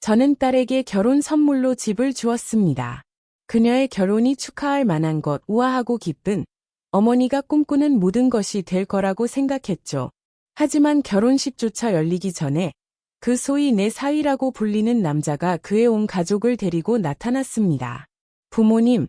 저는 딸에게 결혼 선물로 집을 주었습니다. 그녀의 결혼이 축하할 만한 것, 우아하고 기쁜 어머니가 꿈꾸는 모든 것이 될 거라고 생각했죠. 하지만 결혼식조차 열리기 전에 그 소위 내 사위라고 불리는 남자가 그의 온 가족을 데리고 나타났습니다. 부모님,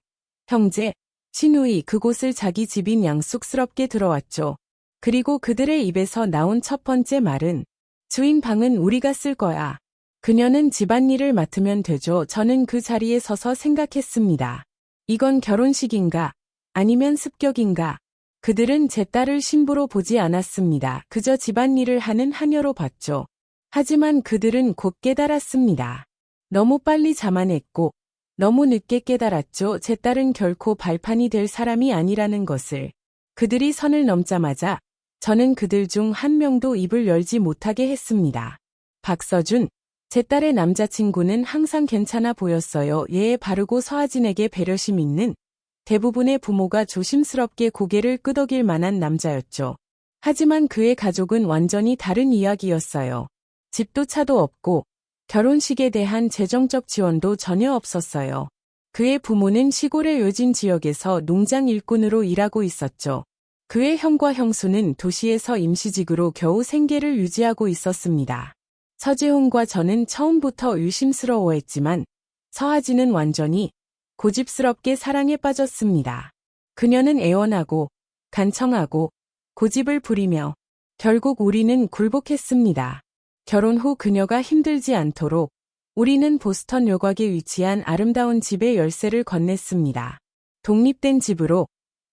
형제, 시누이 그곳을 자기 집인 양 쑥스럽게 들어왔죠. 그리고 그들의 입에서 나온 첫 번째 말은 주인 방은 우리가 쓸 거야. 그녀는 집안일을 맡으면 되죠. 저는 그 자리에 서서 생각했습니다. 이건 결혼식인가? 아니면 습격인가? 그들은 제 딸을 신부로 보지 않았습니다. 그저 집안일을 하는 하녀로 봤죠. 하지만 그들은 곧 깨달았습니다. 너무 빨리 자만했고 너무 늦게 깨달았죠. 제 딸은 결코 발판이 될 사람이 아니라는 것을. 그들이 선을 넘자마자 저는 그들 중 한 명도 입을 열지 못하게 했습니다. 박서준, 제 딸의 남자친구는 항상 괜찮아 보였어요. 예에 바르고 서하진에게 배려심 있는 대부분의 부모가 조심스럽게 고개를 끄덕일 만한 남자였죠. 하지만 그의 가족은 완전히 다른 이야기였어요. 집도 차도 없고 결혼식에 대한 재정적 지원도 전혀 없었어요. 그의 부모는 시골의 요진 지역에서 농장 일꾼으로 일하고 있었죠. 그의 형과 형수는 도시에서 임시직으로 겨우 생계를 유지하고 있었습니다. 서재훈과 저는 처음부터 의심스러워했지만 서하진은 완전히 고집스럽게 사랑에 빠졌습니다. 그녀는 애원하고 간청하고 고집을 부리며 결국 우리는 굴복했습니다. 결혼 후 그녀가 힘들지 않도록 우리는 보스턴 요곽에 위치한 아름다운 집의 열쇠를 건넸습니다. 독립된 집으로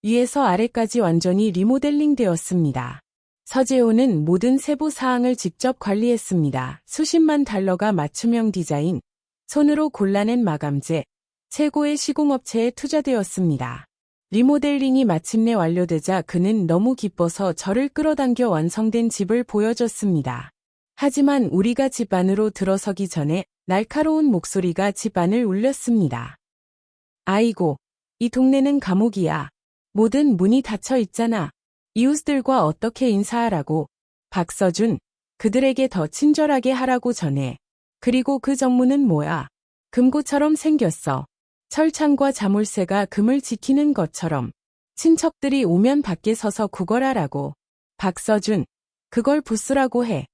위에서 아래까지 완전히 리모델링 되었습니다. 서재호는 모든 세부 사항을 직접 관리했습니다. 수십만 달러가 맞춤형 디자인, 손으로 골라낸 마감재, 최고의 시공업체에 투자되었습니다. 리모델링이 마침내 완료되자 그는 너무 기뻐서 저를 끌어당겨 완성된 집을 보여줬습니다. 하지만 우리가 집 안으로 들어서기 전에 날카로운 목소리가 집 안을 울렸습니다. 아이고, 이 동네는 감옥이야. 모든 문이 닫혀 있잖아. 이웃들과 어떻게 인사하라고. 박서준, 그들에게 더 친절하게 하라고 전해. 그리고 그 정문은 뭐야? 금고처럼 생겼어. 철창과 자물쇠가 금을 지키는 것처럼. 친척들이 오면 밖에 서서 구걸하라고. 박서준, 그걸 부수라고 해.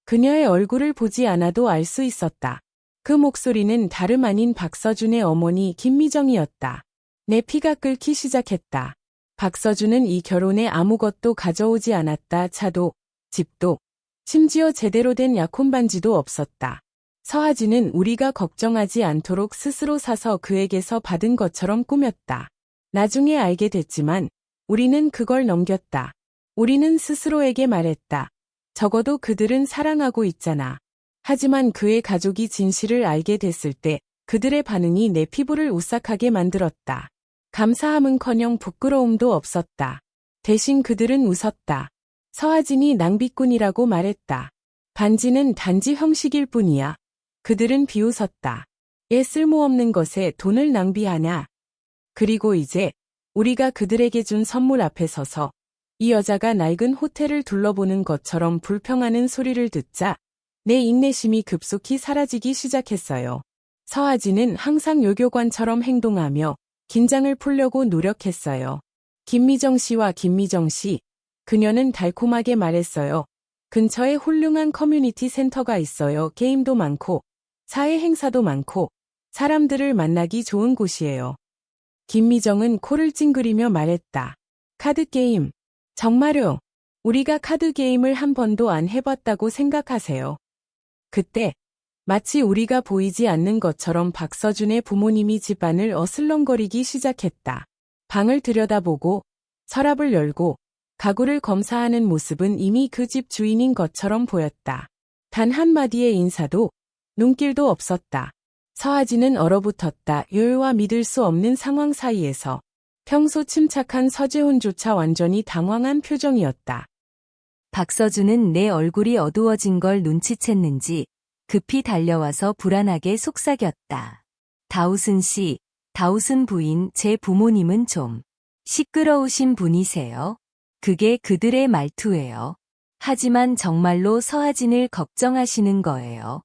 그녀의 얼굴을 보지 않아도 알 수 있었다. 그 목소리는 다름 아닌 박서준의 어머니 김미정이었다. 내 피가 끓기 시작했다. 박서준은 이 결혼에 아무것도 가져오지 않았다. 차도, 집도, 심지어 제대로 된 약혼 반지도 없었다. 서하진은 우리가 걱정하지 않도록 스스로 사서 그에게서 받은 것처럼 꾸몄다. 나중에 알게 됐지만 우리는 그걸 넘겼다. 우리는 스스로에게 말했다. 적어도 그들은 사랑하고 있잖아. 하지만 그의 가족이 진실을 알게 됐을 때 그들의 반응이 내 피부를 오싹하게 만들었다. 감사함은커녕 부끄러움도 없었다. 대신 그들은 웃었다. 서하진이 낭비꾼이라고 말했다. 반지는 단지 형식일 뿐이야. 그들은 비웃었다. 애 쓸모없는 것에 돈을 낭비하냐. 그리고 이제 우리가 그들에게 준 선물 앞에 서서 이 여자가 낡은 호텔을 둘러보는 것처럼 불평하는 소리를 듣자 내 인내심이 급속히 사라지기 시작했어요. 서하진은 항상 요교관처럼 행동하며 긴장을 풀려고 노력했어요. 김미정 씨와 김미정 씨, 그녀는 달콤하게 말했어요. 근처에 훌륭한 커뮤니티 센터가 있어요. 게임도 많고 사회 행사도 많고 사람들을 만나기 좋은 곳이에요. 김미정은 코를 찡그리며 말했다. 카드게임. 정말요? 우리가 카드게임을 한 번도 안 해봤다고 생각하세요. 그때 마치 우리가 보이지 않는 것처럼 박서준의 부모님이 집안을 어슬렁거리기 시작했다. 방을 들여다보고 서랍을 열고 가구를 검사하는 모습은 이미 그 집 주인인 것처럼 보였다. 단 한마디의 인사도 눈길도 없었다. 서하진은 얼어붙었다. 요요와 믿을 수 없는 상황 사이에서 평소 침착한 서재훈조차 완전히 당황한 표정이었다. 박서준은 내 얼굴이 어두워진 걸 눈치챘는지 급히 달려와서 불안하게 속삭였다. 다우슨 씨, 다우슨 부인, 제 부모님은 좀 시끄러우신 분이세요. 그게 그들의 말투예요. 하지만 정말로 서하진을 걱정하시는 거예요.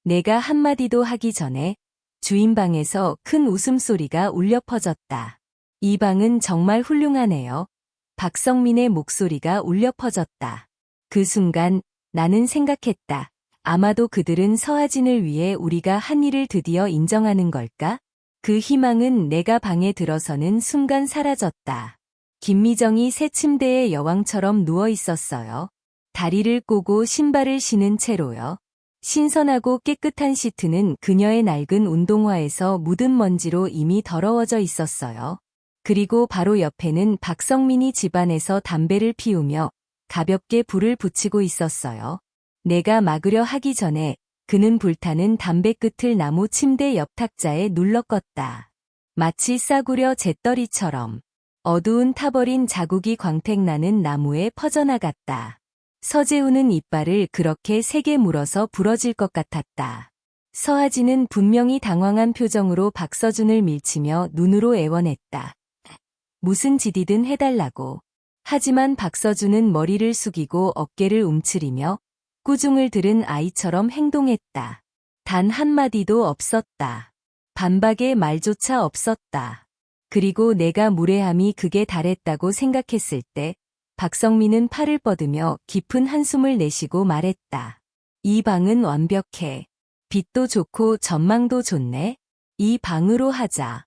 내가 한마디도 하기 전에 주인 방에서 큰 웃음소리가 울려 퍼졌다. 이 방은 정말 훌륭하네요. 박성민의 목소리가 울려 퍼졌다. 그 순간 나는 생각했다. 아마도 그들은 서하진을 위해 우리가 한 일을 드디어 인정하는 걸까? 그 희망은 내가 방에 들어서는 순간 사라졌다. 김미정이 새 침대에 여왕처럼 누워 있었어요. 다리를 꼬고 신발을 신은 채로요. 신선하고 깨끗한 시트는 그녀의 낡은 운동화에서 묻은 먼지로 이미 더러워져 있었어요. 그리고 바로 옆에는 박성민이 집안에서 담배를 피우며 가볍게 불을 붙이고 있었어요. 내가 막으려 하기 전에 그는 불타는 담배 끝을 나무 침대 옆 탁자에 눌러 껐다. 마치 싸구려 잿더리처럼 어두운 타버린 자국이 광택나는 나무에 퍼져나갔다. 서재훈은 이빨을 그렇게 세게 물어서 부러질 것 같았다. 서하진은 분명히 당황한 표정으로 박서준을 밀치며 눈으로 애원했다. 무슨 짓이든 해달라고. 하지만 박서준은 머리를 숙이고 어깨를 움츠리며 꾸중을 들은 아이처럼 행동했다. 단 한마디도 없었다. 반박의 말조차 없었다. 그리고 내가 무례함이 극에 달했다고 생각했을 때 박성민은 팔을 뻗으며 깊은 한숨을 내쉬고 말했다. 이 방은 완벽해. 빛도 좋고 전망도 좋네. 이 방으로 하자.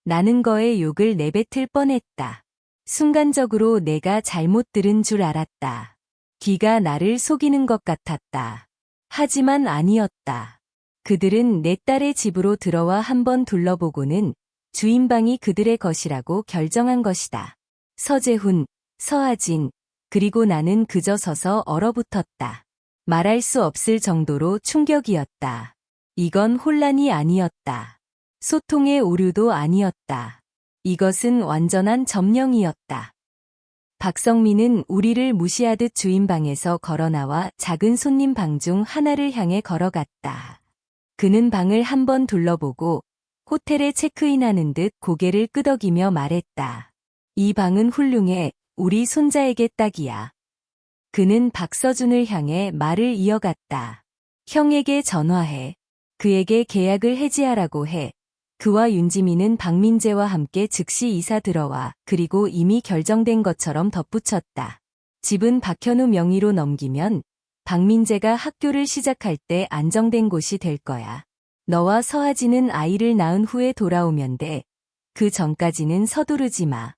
나는 거에 욕을 내뱉을 뻔했다. 순간적으로 내가 잘못 들은 줄 알았다. 귀가 나를 속이는 것 같았다. 하지만 아니었다. 그들은 내 딸의 집으로 들어와 한번 둘러보고는 주인방이 그들의 것이라고 결정한 것이다. 서재훈, 서하진, 그리고 나는 그저 서서 얼어붙었다. 말할 수 없을 정도로 충격이었다. 이건 혼란이 아니었다. 소통의 오류도 아니었다. 이것은 완전한 점령이었다. 박성민은 우리를 무시하듯 주인 방에서 걸어나와 작은 손님 방 중 하나를 향해 걸어갔다. 그는 방을 한번 둘러보고 호텔에 체크인하는 듯 고개를 끄덕이며 말했다. 이 방은 훌륭해. 우리 손자에게 딱이야. 그는 박서준을 향해 말을 이어갔다. 형에게 전화해. 그에게 계약을 해지하라고 해. 그와 윤지민은 박민재와 함께 즉시 이사 들어와. 그리고 이미 결정된 것처럼 덧붙였다. 집은 박현우 명의로 넘기면 박민재가 학교를 시작할 때 안정된 곳이 될 거야. 너와 서하진은 아이를 낳은 후에 돌아오면 돼. 그 전까지는 서두르지 마.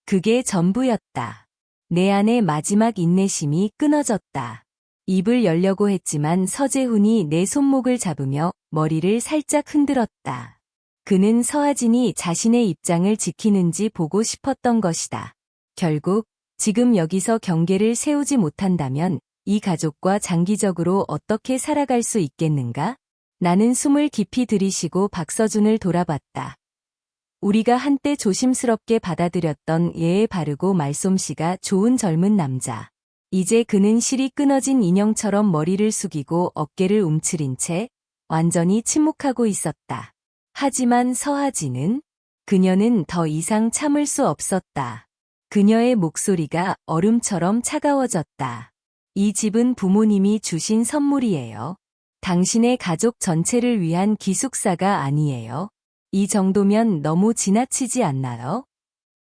그게 전부였다. 내 안의 마지막 인내심이 끊어졌다. 입을 열려고 했지만 서재훈이 내 손목을 잡으며 머리를 살짝 흔들었다. 그는 서하진이 자신의 입장을 지키는지 보고 싶었던 것이다. 결국 지금 여기서 경계를 세우지 못한다면 이 가족과 장기적으로 어떻게 살아갈 수 있겠는가? 나는 숨을 깊이 들이쉬고 박서준을 돌아봤다. 우리가 한때 조심스럽게 받아들였던 예의 바르고 말솜씨가 좋은 젊은 남자. 이제 그는 실이 끊어진 인형처럼 머리를 숙이고 어깨를 움츠린 채 완전히 침묵하고 있었다. 하지만 서하진은? 그녀는 더 이상 참을 수 없었다. 그녀의 목소리가 얼음처럼 차가워졌다. 이 집은 부모님이 주신 선물이에요. 당신의 가족 전체를 위한 기숙사가 아니에요. 이 정도면 너무 지나치지 않나요?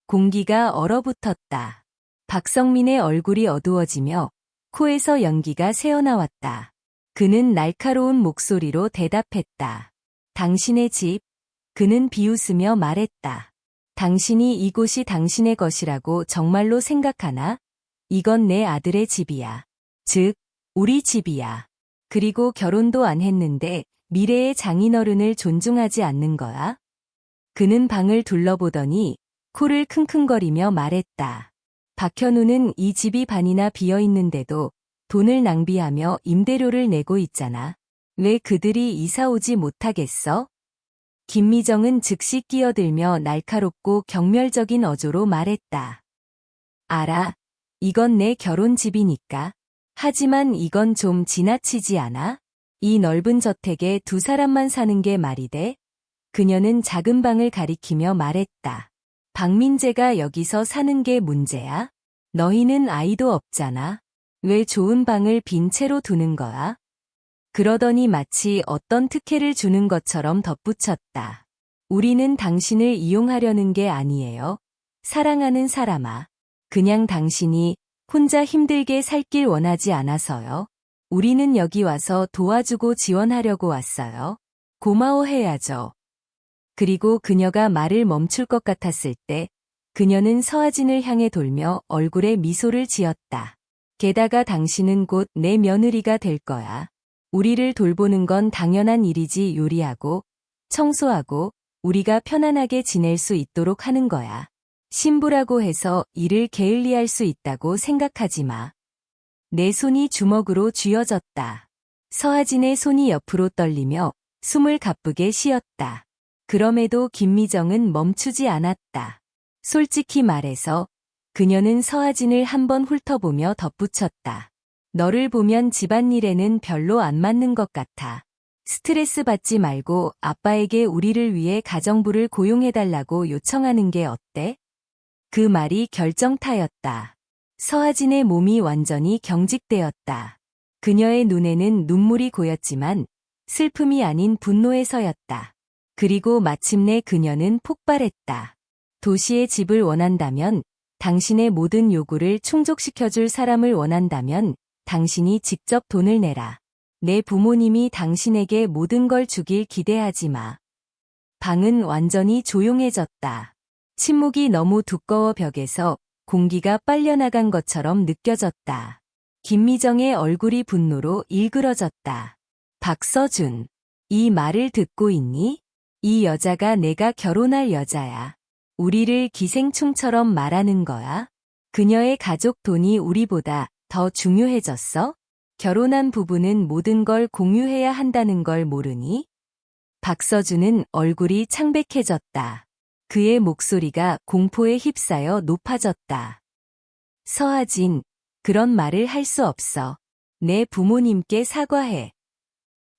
공기가 얼어붙었다. 박성민의 얼굴이 어두워지며 코에서 연기가 새어나왔다. 그는 날카로운 목소리로 대답했다. 당신의 집. 그는 비웃으며 말했다. 당신이 이곳이 당신의 것이라고 정말로 생각하나? 이건 내 아들의 집이야. 즉, 우리 집이야. 그리고 결혼도 안 했는데 미래의 장인어른을 존중하지 않는 거야? 그는 방을 둘러보더니 코를 킁킁거리며 말했다. 박현우는 이 집이 반이나 비어있는데도 돈을 낭비하며 임대료를 내고 있잖아. 왜 그들이 이사 오지 못하겠어? 김미정은 즉시 끼어들며 날카롭고 경멸적인 어조로 말했다. 알아. 이건 내 결혼집이니까. 하지만 이건 좀 지나치지 않아? 이 넓은 저택에 두 사람만 사는 게 말이 돼? 그녀는 작은 방을 가리키며 말했다. 박민재가 여기서 사는 게 문제야? 너희는 아이도 없잖아. 왜 좋은 방을 빈 채로 두는 거야? 그러더니 마치 어떤 특혜를 주는 것처럼 덧붙였다. 우리는 당신을 이용하려는 게 아니에요. 사랑하는 사람아. 그냥 당신이 혼자 힘들게 살길 원하지 않아서요. 우리는 여기 와서 도와주고 지원하려고 왔어요. 고마워해야죠. 그리고 그녀가 말을 멈출 것 같았을 때 그녀는 서아진을 향해 돌며 얼굴에 미소를 지었다. 게다가 당신은 곧 내 며느리가 될 거야. 우리를 돌보는 건 당연한 일이지. 요리하고 청소하고 우리가 편안하게 지낼 수 있도록 하는 거야. 신부라고 해서 일을 게을리할 수 있다고 생각하지 마. 내 손이 주먹으로 쥐어졌다. 서아진의 손이 옆으로 떨리며 숨을 가쁘게 쉬었다. 그럼에도 김미정은 멈추지 않았다. 솔직히 말해서 그녀는 서아진을 한번 훑어보며 덧붙였다. 너를 보면 집안일에는 별로 안 맞는 것 같아. 스트레스 받지 말고 아빠에게 우리를 위해 가정부를 고용해달라고 요청하는 게 어때? 그 말이 결정타였다. 서아진의 몸이 완전히 경직되었다. 그녀의 눈에는 눈물이 고였지만 슬픔이 아닌 분노에서였다. 그리고 마침내 그녀는 폭발했다. 도시의 집을 원한다면, 당신의 모든 요구를 충족시켜줄 사람을 원한다면 당신이 직접 돈을 내라. 내 부모님이 당신에게 모든 걸 주길 기대하지 마. 방은 완전히 조용해졌다. 침묵이 너무 두꺼워 벽에서 공기가 빨려나간 것처럼 느껴졌다. 김미정의 얼굴이 분노로 일그러졌다. 박서준, 이 말을 듣고 있니? 이 여자가 내가 결혼할 여자야. 우리를 기생충처럼 말하는 거야? 그녀의 가족 돈이 우리보다 더 중요해졌어? 결혼한 부부는 모든 걸 공유해야 한다는 걸 모르니? 박서준은 얼굴이 창백해졌다. 그의 목소리가 공포에 휩싸여 높아졌다. 서아진, 그런 말을 할 수 없어. 내 부모님께 사과해.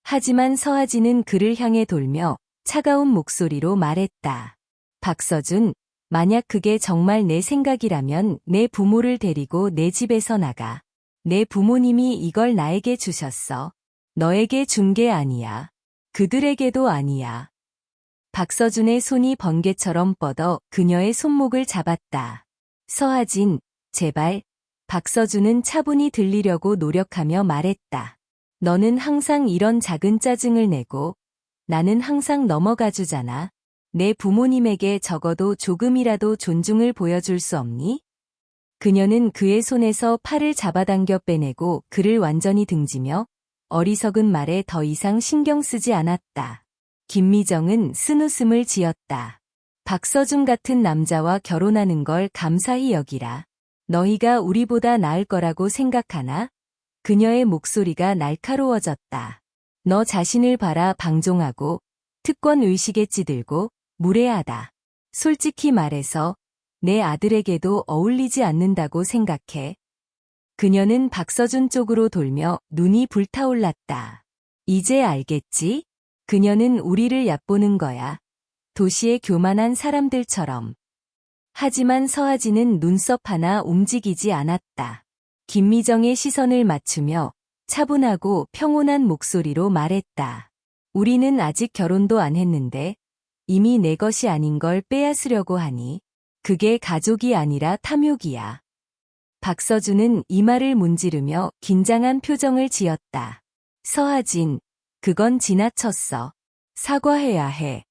하지만 서아진은 그를 향해 돌며 차가운 목소리로 말했다. 박서준, 만약 그게 정말 내 생각이라면 내 부모를 데리고 내 집에서 나가. 내 부모님이 이걸 나에게 주셨어. 너에게 준 게 아니야. 그들에게도 아니야. 박서준의 손이 번개처럼 뻗어 그녀의 손목을 잡았다. 서아진, 제발. 박서준은 차분히 들리려고 노력하며 말했다. 너는 항상 이런 작은 짜증을 내고 나는 항상 넘어가 주잖아. 내 부모님에게 적어도 조금이라도 존중을 보여줄 수 없니? 그녀는 그의 손에서 팔을 잡아당겨 빼내고 그를 완전히 등지며 어리석은 말에 더 이상 신경 쓰지 않았다. 김미정은 쓴웃음을 지었다. 박서준 같은 남자와 결혼하는 걸 감사히 여기라. 너희가 우리보다 나을 거라고 생각하나? 그녀의 목소리가 날카로워졌다. 너 자신을 봐라. 방종하고 특권 의식에 찌들고 무례하다. 솔직히 말해서 내 아들에게도 어울리지 않는다고 생각해. 그녀는 박서준 쪽으로 돌며 눈이 불타올랐다. 이제 알겠지? 그녀는 우리를 얕보는 거야. 도시의 교만한 사람들처럼. 하지만 서아진은 눈썹 하나 움직이지 않았다. 김미정의 시선을 맞추며 차분하고 평온한 목소리로 말했다. 우리는 아직 결혼도 안 했는데 이미 내 것이 아닌 걸 빼앗으려고 하니 그게 가족이 아니라 탐욕이야. 박서준은 이마를 문지르며 긴장한 표정을 지었다. 서아진, 그건 지나쳤어. 사과해야 해.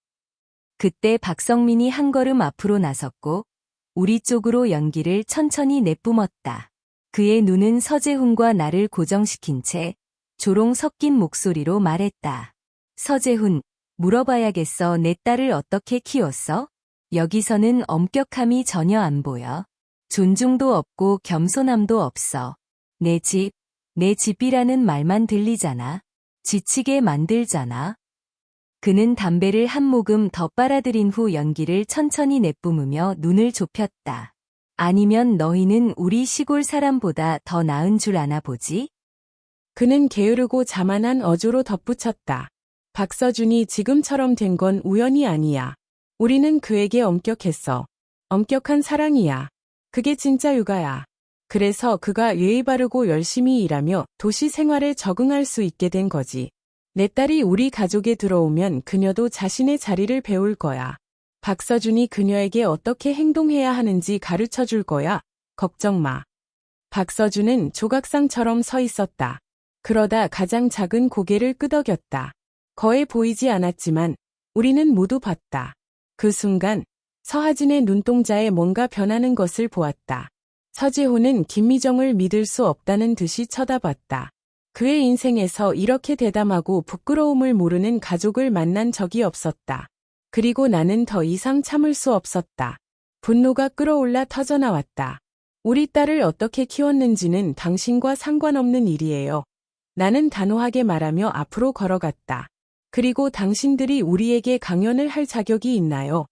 그때 박성민이 한 걸음 앞으로 나섰고 우리 쪽으로 연기를 천천히 내뿜었다. 그의 눈은 서재훈과 나를 고정시킨 채 조롱 섞인 목소리로 말했다. 서재훈, 물어봐야겠어. 내 딸을 어떻게 키웠어? 여기서는 엄격함이 전혀 안 보여. 존중도 없고 겸손함도 없어. 내 집이라는 말만 들리잖아. 지치게 만들잖아. 그는 담배를 한 모금 더 빨아들인 후 연기를 천천히 내뿜으며 눈을 좁혔다. 아니면 너희는 우리 시골 사람보다 더 나은 줄 아나 보지? 그는 게으르고 자만한 어조로 덧붙였다. 박서준이 지금처럼 된 건 우연이 아니야. 우리는 그에게 엄격했어. 엄격한 사랑이야. 그게 진짜 육아야. 그래서 그가 예의 바르고 열심히 일하며 도시 생활에 적응할 수 있게 된 거지. 내 딸이 우리 가족에 들어오면 그녀도 자신의 자리를 배울 거야. 박서준이 그녀에게 어떻게 행동해야 하는지 가르쳐 줄 거야. 걱정 마. 박서준은 조각상처럼 서 있었다. 그러다 가장 작은 고개를 끄덕였다. 거의 보이지 않았지만 우리는 모두 봤다. 그 순간 서하진의 눈동자에 뭔가 변하는 것을 보았다. 서재호는 김미정을 믿을 수 없다는 듯이 쳐다봤다. 그의 인생에서 이렇게 대담하고 부끄러움을 모르는 가족을 만난 적이 없었다. 그리고 나는 더 이상 참을 수 없었다. 분노가 끌어올라 터져나왔다. 우리 딸을 어떻게 키웠는지는 당신과 상관없는 일이에요. 나는 단호하게 말하며 앞으로 걸어갔다. 그리고 당신들이 우리에게 강연을 할 자격이 있나요?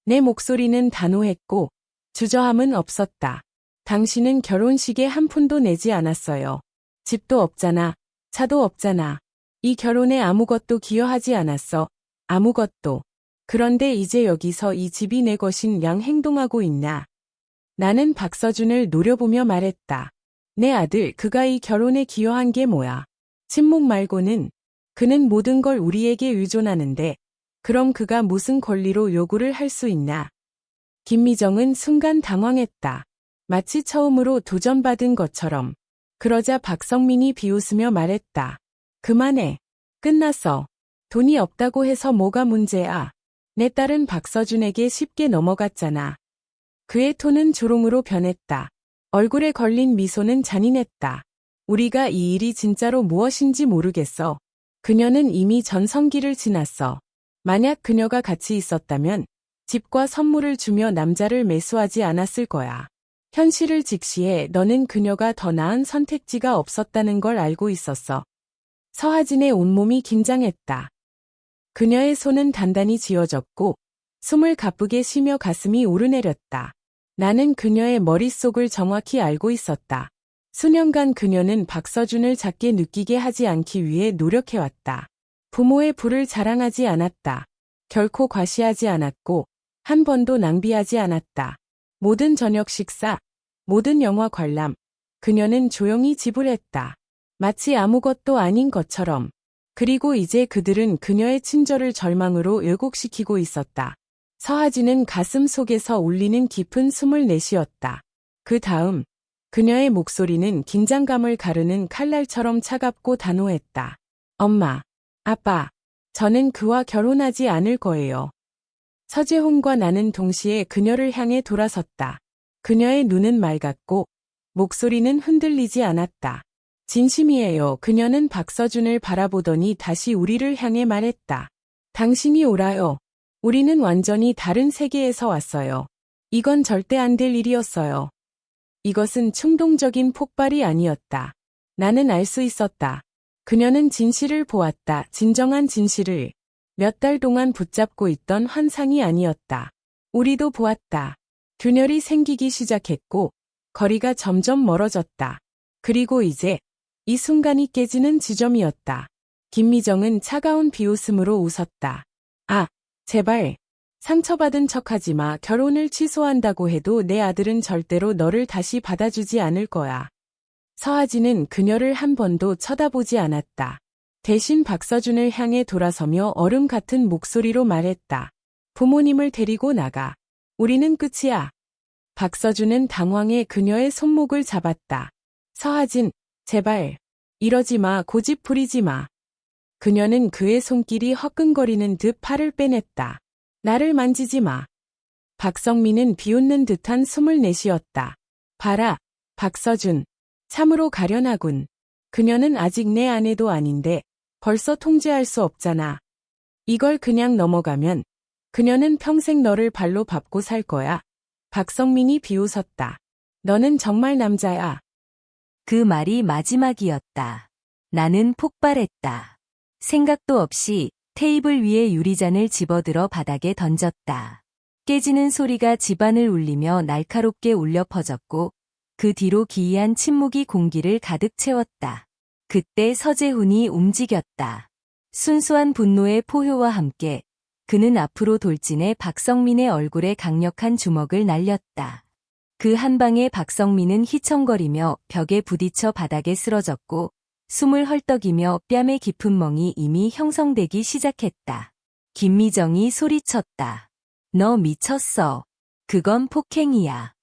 내 목소리는 단호했고 주저함은 없었다. 당신은 결혼식에 한 푼도 내지 않았어요. 집도 없잖아. 차도 없잖아. 이 결혼에 아무것도 기여하지 않았어. 아무것도. 그런데 이제 여기서 이 집이 내 것인 양 행동하고 있나? 나는 박서준을 노려보며 말했다. 내 아들, 그가 이 결혼에 기여한 게 뭐야? 침묵 말고는. 그는 모든 걸 우리에게 의존하는데 그럼 그가 무슨 권리로 요구를 할 수 있나? 김미정은 순간 당황했다. 마치 처음으로 도전받은 것처럼. 그러자 박성민이 비웃으며 말했다. 그만해. 끝났어. 돈이 없다고 해서 뭐가 문제야. 내 딸은 박서준에게 쉽게 넘어갔잖아. 그의 톤은 조롱으로 변했다. 얼굴에 걸린 미소는 잔인했다. 우리가 이 일이 진짜로 무엇인지 모르겠어. 그녀는 이미 전성기를 지났어. 만약 그녀가 같이 있었다면 집과 선물을 주며 남자를 매수하지 않았을 거야. 현실을 직시해 너는 그녀가 더 나은 선택지가 없었다는 걸 알고 있었어. 서하진의 온몸이 긴장했다. 그녀의 손은 단단히 쥐어졌고 숨을 가쁘게 쉬며 가슴이 오르내렸다. 나는 그녀의 머릿속을 정확히 알고 있었다. 수년간 그녀는 박서준을 작게 느끼게 하지 않기 위해 노력해왔다. 부모의 부를 자랑하지 않았다. 결코 과시하지 않았고 한 번도 낭비하지 않았다. 모든 저녁 식사, 모든 영화 관람, 그녀는 조용히 지불했다. 마치 아무것도 아닌 것처럼. 그리고 이제 그들은 그녀의 친절을 절망으로 왜곡시키고 있었다. 서하진은 가슴 속에서 울리는 깊은 숨을 내쉬었다. 그 다음 그녀의 목소리는 긴장감을 가르는 칼날처럼 차갑고 단호했다. 엄마, 아빠, 저는 그와 결혼하지 않을 거예요. 서재홍과 나는 동시에 그녀를 향해 돌아섰다. 그녀의 눈은 맑았고 목소리는 흔들리지 않았다. 진심이에요. 그녀는 박서준을 바라보더니 다시 우리를 향해 말했다. 당신이 오라요. 우리는 완전히 다른 세계에서 왔어요. 이건 절대 안 될 일이었어요. 이것은 충동적인 폭발이 아니었다. 나는 알 수 있었다. 그녀는 진실을 보았다. 진정한 진실을. 몇 달 동안 붙잡고 있던 환상이 아니었다. 우리도 보았다. 균열이 생기기 시작했고 거리가 점점 멀어졌다. 그리고 이제 이 순간이 깨지는 지점이었다. 김미정은 차가운 비웃음으로 웃었다. 아, 제발. 상처받은 척하지 마. 결혼을 취소한다고 해도 내 아들은 절대로 너를 다시 받아주지 않을 거야. 서하진은 그녀를 한 번도 쳐다보지 않았다. 대신 박서준을 향해 돌아서며 얼음 같은 목소리로 말했다. 부모님을 데리고 나가. 우리는 끝이야. 박서준은 당황해 그녀의 손목을 잡았다. 서하진, 제발. 이러지 마. 고집 부리지 마. 그녀는 그의 손길이 화끈거리는 듯 팔을 빼냈다. 나를 만지지 마. 박성민은 비웃는 듯한 숨을 내쉬었다. 봐라, 박서준. 참으로 가련하군. 그녀는 아직 내 아내도 아닌데 벌써 통제할 수 없잖아. 이걸 그냥 넘어가면 그녀는 평생 너를 발로 밟고 살 거야. 박성민이 비웃었다. 너는 정말 남자야. 그 말이 마지막이었다. 나는 폭발했다. 생각도 없이 테이블 위에 유리잔을 집어들어 바닥에 던졌다. 깨지는 소리가 집안을 울리며 날카롭게 울려 퍼졌고 그 뒤로 기이한 침묵이 공기를 가득 채웠다. 그때 서재훈이 움직였다. 순수한 분노의 포효와 함께 그는 앞으로 돌진해 박성민의 얼굴에 강력한 주먹을 날렸다. 그 한 방에 박성민은 휘청거리며 벽에 부딪혀 바닥에 쓰러졌고 숨을 헐떡이며 뺨의 깊은 멍이 이미 형성되기 시작했다. 김미정이 소리쳤다. 너 미쳤어. 그건 폭행이야.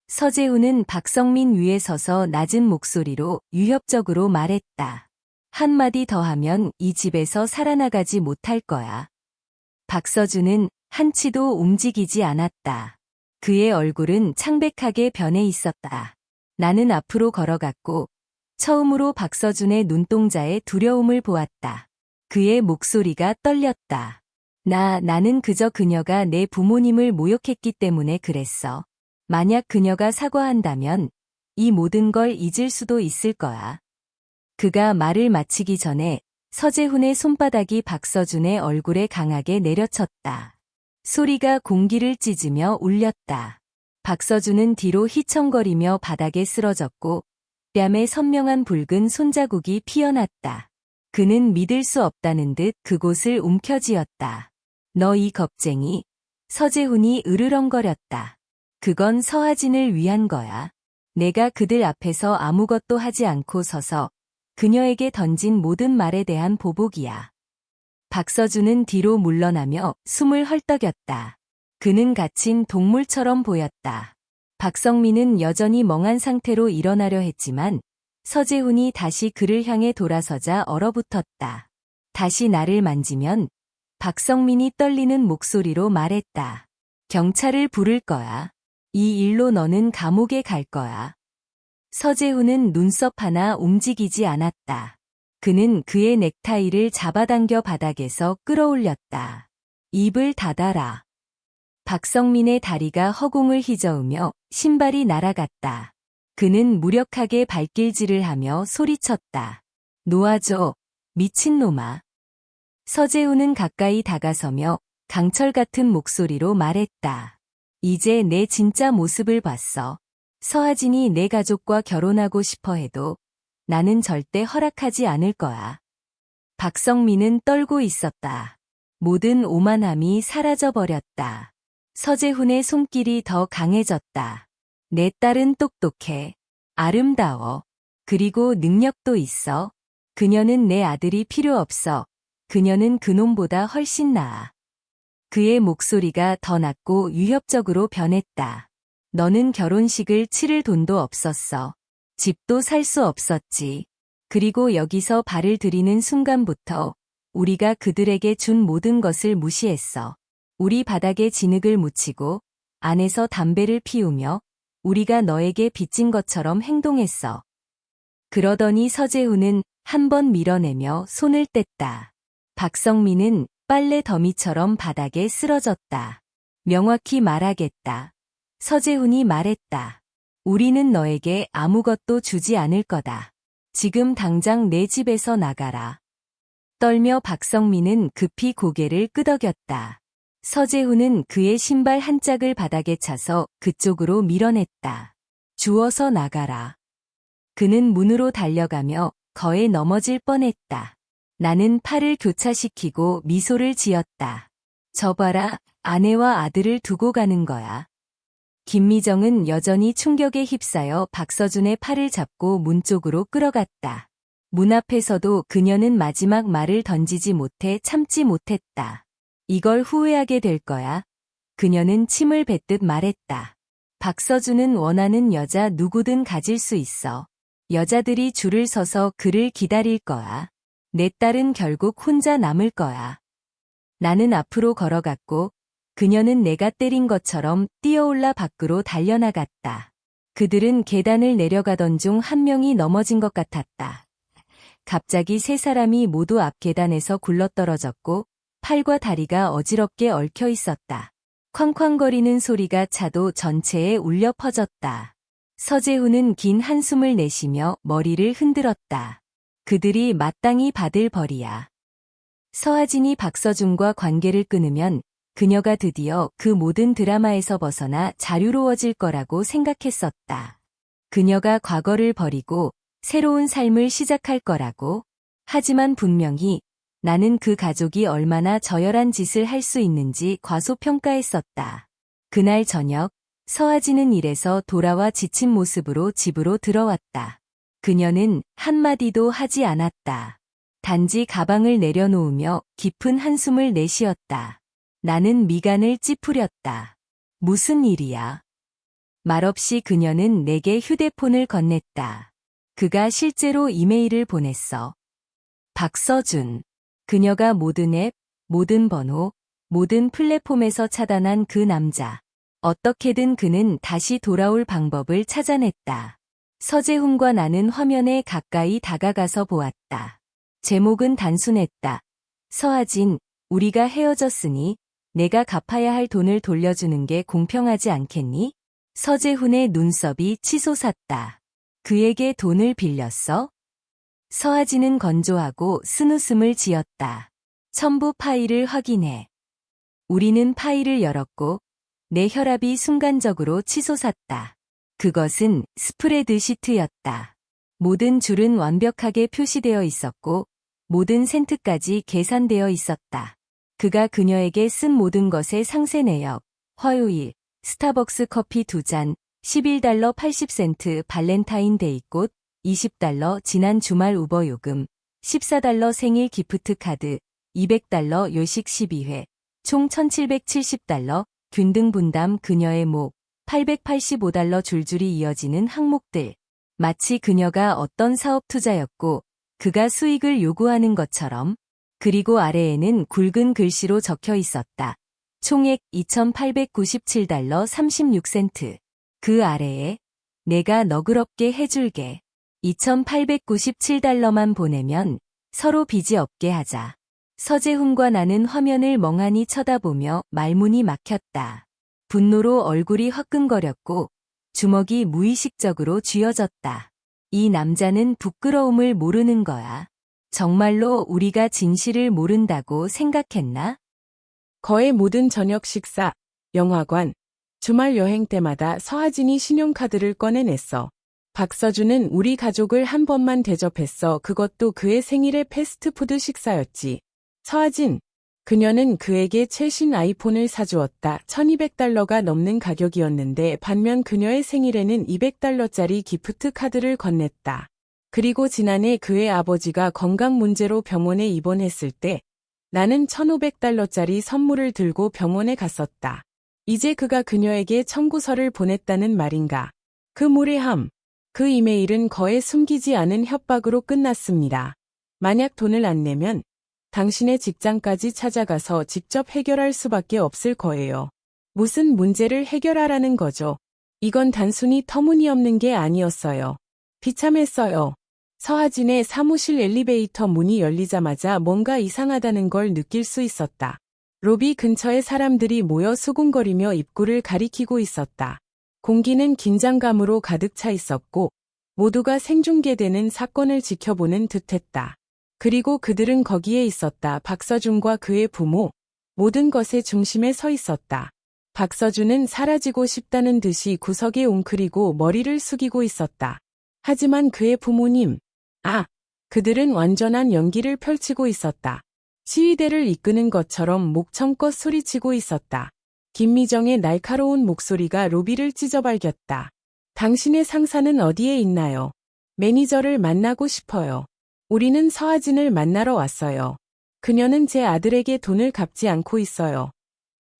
서재훈은 박성민 위에 서서 낮은 목소리로 유협적으로 말했다. 한마디 더 하면 이 집에서 살아나가지 못할 거야. 박서준은 한치도 움직이지 않았다. 그의 얼굴은 창백하게 변해 있었다. 나는 앞으로 걸어갔고 처음으로 박서준의 눈동자에 두려움을 보았다. 그의 목소리가 떨렸다. 나는 그저 그녀가 내 부모님을 모욕했기 때문에 그랬어. 만약 그녀가 사과한다면 이 모든 걸 잊을 수도 있을 거야. 그가 말을 마치기 전에 서재훈의 손바닥이 박서준의 얼굴에 강하게 내려쳤다. 소리가 공기를 찢으며 울렸다. 박서준은 뒤로 휘청거리며 바닥에 쓰러졌고 뺨에 선명한 붉은 손자국이 피어났다. 그는 믿을 수 없다는 듯 그곳을 움켜쥐었다. 너 이 겁쟁이. 서재훈이 으르렁거렸다. 그건 서하진을 위한 거야. 내가 그들 앞에서 아무것도 하지 않고 서서 그녀에게 던진 모든 말에 대한 보복이야. 박서준은 뒤로 물러나며 숨을 헐떡였다. 그는 갇힌 동물처럼 보였다. 박성민은 여전히 멍한 상태로 일어나려 했지만 서재훈이 다시 그를 향해 돌아서자 얼어붙었다. 다시 나를 만지면 박성민이 떨리는 목소리로 말했다. 경찰을 부를 거야. 이 일로 너는 감옥에 갈 거야. 서재훈은 눈썹 하나 움직이지 않았다. 그는 그의 넥타이를 잡아당겨 바닥에서 끌어올렸다. 입을 닫아라. 박성민의 다리가 허공을 휘저으며 신발이 날아갔다. 그는 무력하게 발길질을 하며 소리쳤다. 놓아줘, 미친놈아. 서재훈은 가까이 다가서며 강철 같은 목소리로 말했다. 이제 내 진짜 모습을 봤어. 서하진이 내 가족과 결혼하고 싶어 해도 나는 절대 허락하지 않을 거야. 박성민은 떨고 있었다. 모든 오만함이 사라져버렸다. 서재훈의 손길이 더 강해졌다. 내 딸은 똑똑해. 아름다워. 그리고 능력도 있어. 그녀는 내 아들이 필요 없어. 그녀는 그놈보다 훨씬 나아. 그의 목소리가 더 낮고 위협적으로 변했다. 너는 결혼식을 치를 돈도 없었어. 집도 살 수 없었지. 그리고 여기서 발을 들이는 순간부터 우리가 그들에게 준 모든 것을 무시했어. 우리 바닥에 진흙을 묻히고 안에서 담배를 피우며 우리가 너에게 빚진 것처럼 행동했어. 그러더니 서재훈은 한 번 밀어내며 손을 뗐다. 박성민은 빨래 더미처럼 바닥에 쓰러졌다. 명확히 말하겠다. 서재훈이 말했다. 우리는 너에게 아무것도 주지 않을 거다. 지금 당장 내 집에서 나가라. 떨며 박성민은 급히 고개를 끄덕였다. 서재훈은 그의 신발 한 짝을 바닥에 차서 그쪽으로 밀어냈다. 주워서 나가라. 그는 문으로 달려가며 거에 넘어질 뻔했다. 나는 팔을 교차시키고 미소를 지었다. 저 봐라, 아내와 아들을 두고 가는 거야. 김미정은 여전히 충격에 휩싸여 박서준의 팔을 잡고 문 쪽으로 끌어갔다. 문 앞에서도 그녀는 마지막 말을 던지지 못해 참지 못했다. 이걸 후회하게 될 거야. 그녀는 침을 뱉듯 말했다. 박서준은 원하는 여자 누구든 가질 수 있어. 여자들이 줄을 서서 그를 기다릴 거야. 내 딸은 결국 혼자 남을 거야. 나는 앞으로 걸어갔고 그녀는 내가 때린 것처럼 뛰어올라 밖으로 달려나갔다. 그들은 계단을 내려가던 중 한 명이 넘어진 것 같았다. 갑자기 세 사람이 모두 앞 계단에서 굴러떨어졌고 팔과 다리가 어지럽게 얽혀 있었다. 쾅쾅거리는 소리가 차도 전체에 울려 퍼졌다. 서재훈은 긴 한숨을 내쉬며 머리를 흔들었다. 그들이 마땅히 받을 벌이야. 서하진이 박서준과 관계를 끊으면 그녀가 드디어 그 모든 드라마에서 벗어나 자유로워질 거라고 생각했었다. 그녀가 과거를 버리고 새로운 삶을 시작할 거라고. 하지만 분명히 나는 그 가족이 얼마나 저열한 짓을 할 수 있는지 과소평가했었다. 그날 저녁, 서하진은 일에서 돌아와 지친 모습으로 집으로 들어왔다. 그녀는 한마디도 하지 않았다. 단지 가방을 내려놓으며 깊은 한숨을 내쉬었다. 나는 미간을 찌푸렸다. 무슨 일이야? 말없이 그녀는 내게 휴대폰을 건넸다. 그가 실제로 이메일을 보냈어. 박서준. 그녀가 모든 앱, 모든 번호, 모든 플랫폼에서 차단한 그 남자. 어떻게든 그는 다시 돌아올 방법을 찾아냈다. 서재훈과 나는 화면에 가까이 다가가서 보았다. 제목은 단순했다. 서하진, 우리가 헤어졌으니 내가 갚아야 할 돈을 돌려주는 게 공평하지 않겠니? 서재훈의 눈썹이 치솟았다. 그에게 돈을 빌렸어? 서하진은 건조하고 쓴웃음을 지었다. 첨부 파일을 확인해. 우리는 파일을 열었고 내 혈압이 순간적으로 치솟았다. 그것은 스프레드시트였다. 모든 줄은 완벽하게 표시되어 있었고 모든 센트까지 계산되어 있었다. 그가 그녀에게 쓴 모든 것의 상세 내역, 화요일, 스타벅스 커피 2잔, $11 80센트 발렌타인데이 꽃, $20 지난 주말 우버 요금, $14 생일 기프트 카드, $200 요식 12회, 총 $1770, 균등 분담 그녀의 목, $885 줄줄이 이어지는 항목들. 마치 그녀가 어떤 사업 투자였고 그가 수익을 요구하는 것처럼. 그리고 아래에는 굵은 글씨로 적혀 있었다. 총액 $2897 36센트. 그 아래에 내가 너그럽게 해줄게. $2897만 보내면 서로 빚이 없게 하자. 서재훈과 나는 화면을 멍하니 쳐다보며 말문이 막혔다. 분노로 얼굴이 화끈거렸고 주먹이 무의식적으로 쥐어졌다. 이 남자는 부끄러움을 모르는 거야. 정말로 우리가 진실을 모른다고 생각했나? 거의 모든 저녁 식사, 영화관, 주말 여행 때마다 서하진이 신용카드를 꺼내냈어. 박서준은 우리 가족을 한 번만 대접했어. 그것도 그의 생일의 패스트푸드 식사였지. 서하진, 그녀는 그에게 최신 아이폰을 사주었다. $1200가 넘는 가격이었는데 반면 그녀의 생일에는 $200짜리 기프트 카드를 건넸다. 그리고 지난해 그의 아버지가 건강 문제로 병원에 입원했을 때 나는 $1500짜리 선물을 들고 병원에 갔었다. 이제 그가 그녀에게 청구서를 보냈다는 말인가. 그 무례함, 그 이메일은 거의 숨기지 않은 협박으로 끝났습니다. 만약 돈을 안 내면 당신의 직장까지 찾아가서 직접 해결할 수밖에 없을 거예요. 무슨 문제를 해결하라는 거죠? 이건 단순히 터무니없는 게 아니었어요. 비참했어요. 서하진의 사무실 엘리베이터 문이 열리자마자 뭔가 이상하다는 걸 느낄 수 있었다. 로비 근처에 사람들이 모여 수군거리며 입구를 가리키고 있었다. 공기는 긴장감으로 가득 차 있었고 모두가 생중계되는 사건을 지켜보는 듯했다. 그리고 그들은 거기에 있었다. 박서준과 그의 부모, 모든 것의 중심에 서 있었다. 박서준은 사라지고 싶다는 듯이 구석에 웅크리고 머리를 숙이고 있었다. 하지만 그의 부모님, 그들은 완전한 연기를 펼치고 있었다. 시위대를 이끄는 것처럼 목청껏 소리치고 있었다. 김미정의 날카로운 목소리가 로비를 찢어발겼다. 당신의 상사는 어디에 있나요? 매니저를 만나고 싶어요. 우리는 서하진을 만나러 왔어요. 그녀는 제 아들에게 돈을 갚지 않고 있어요.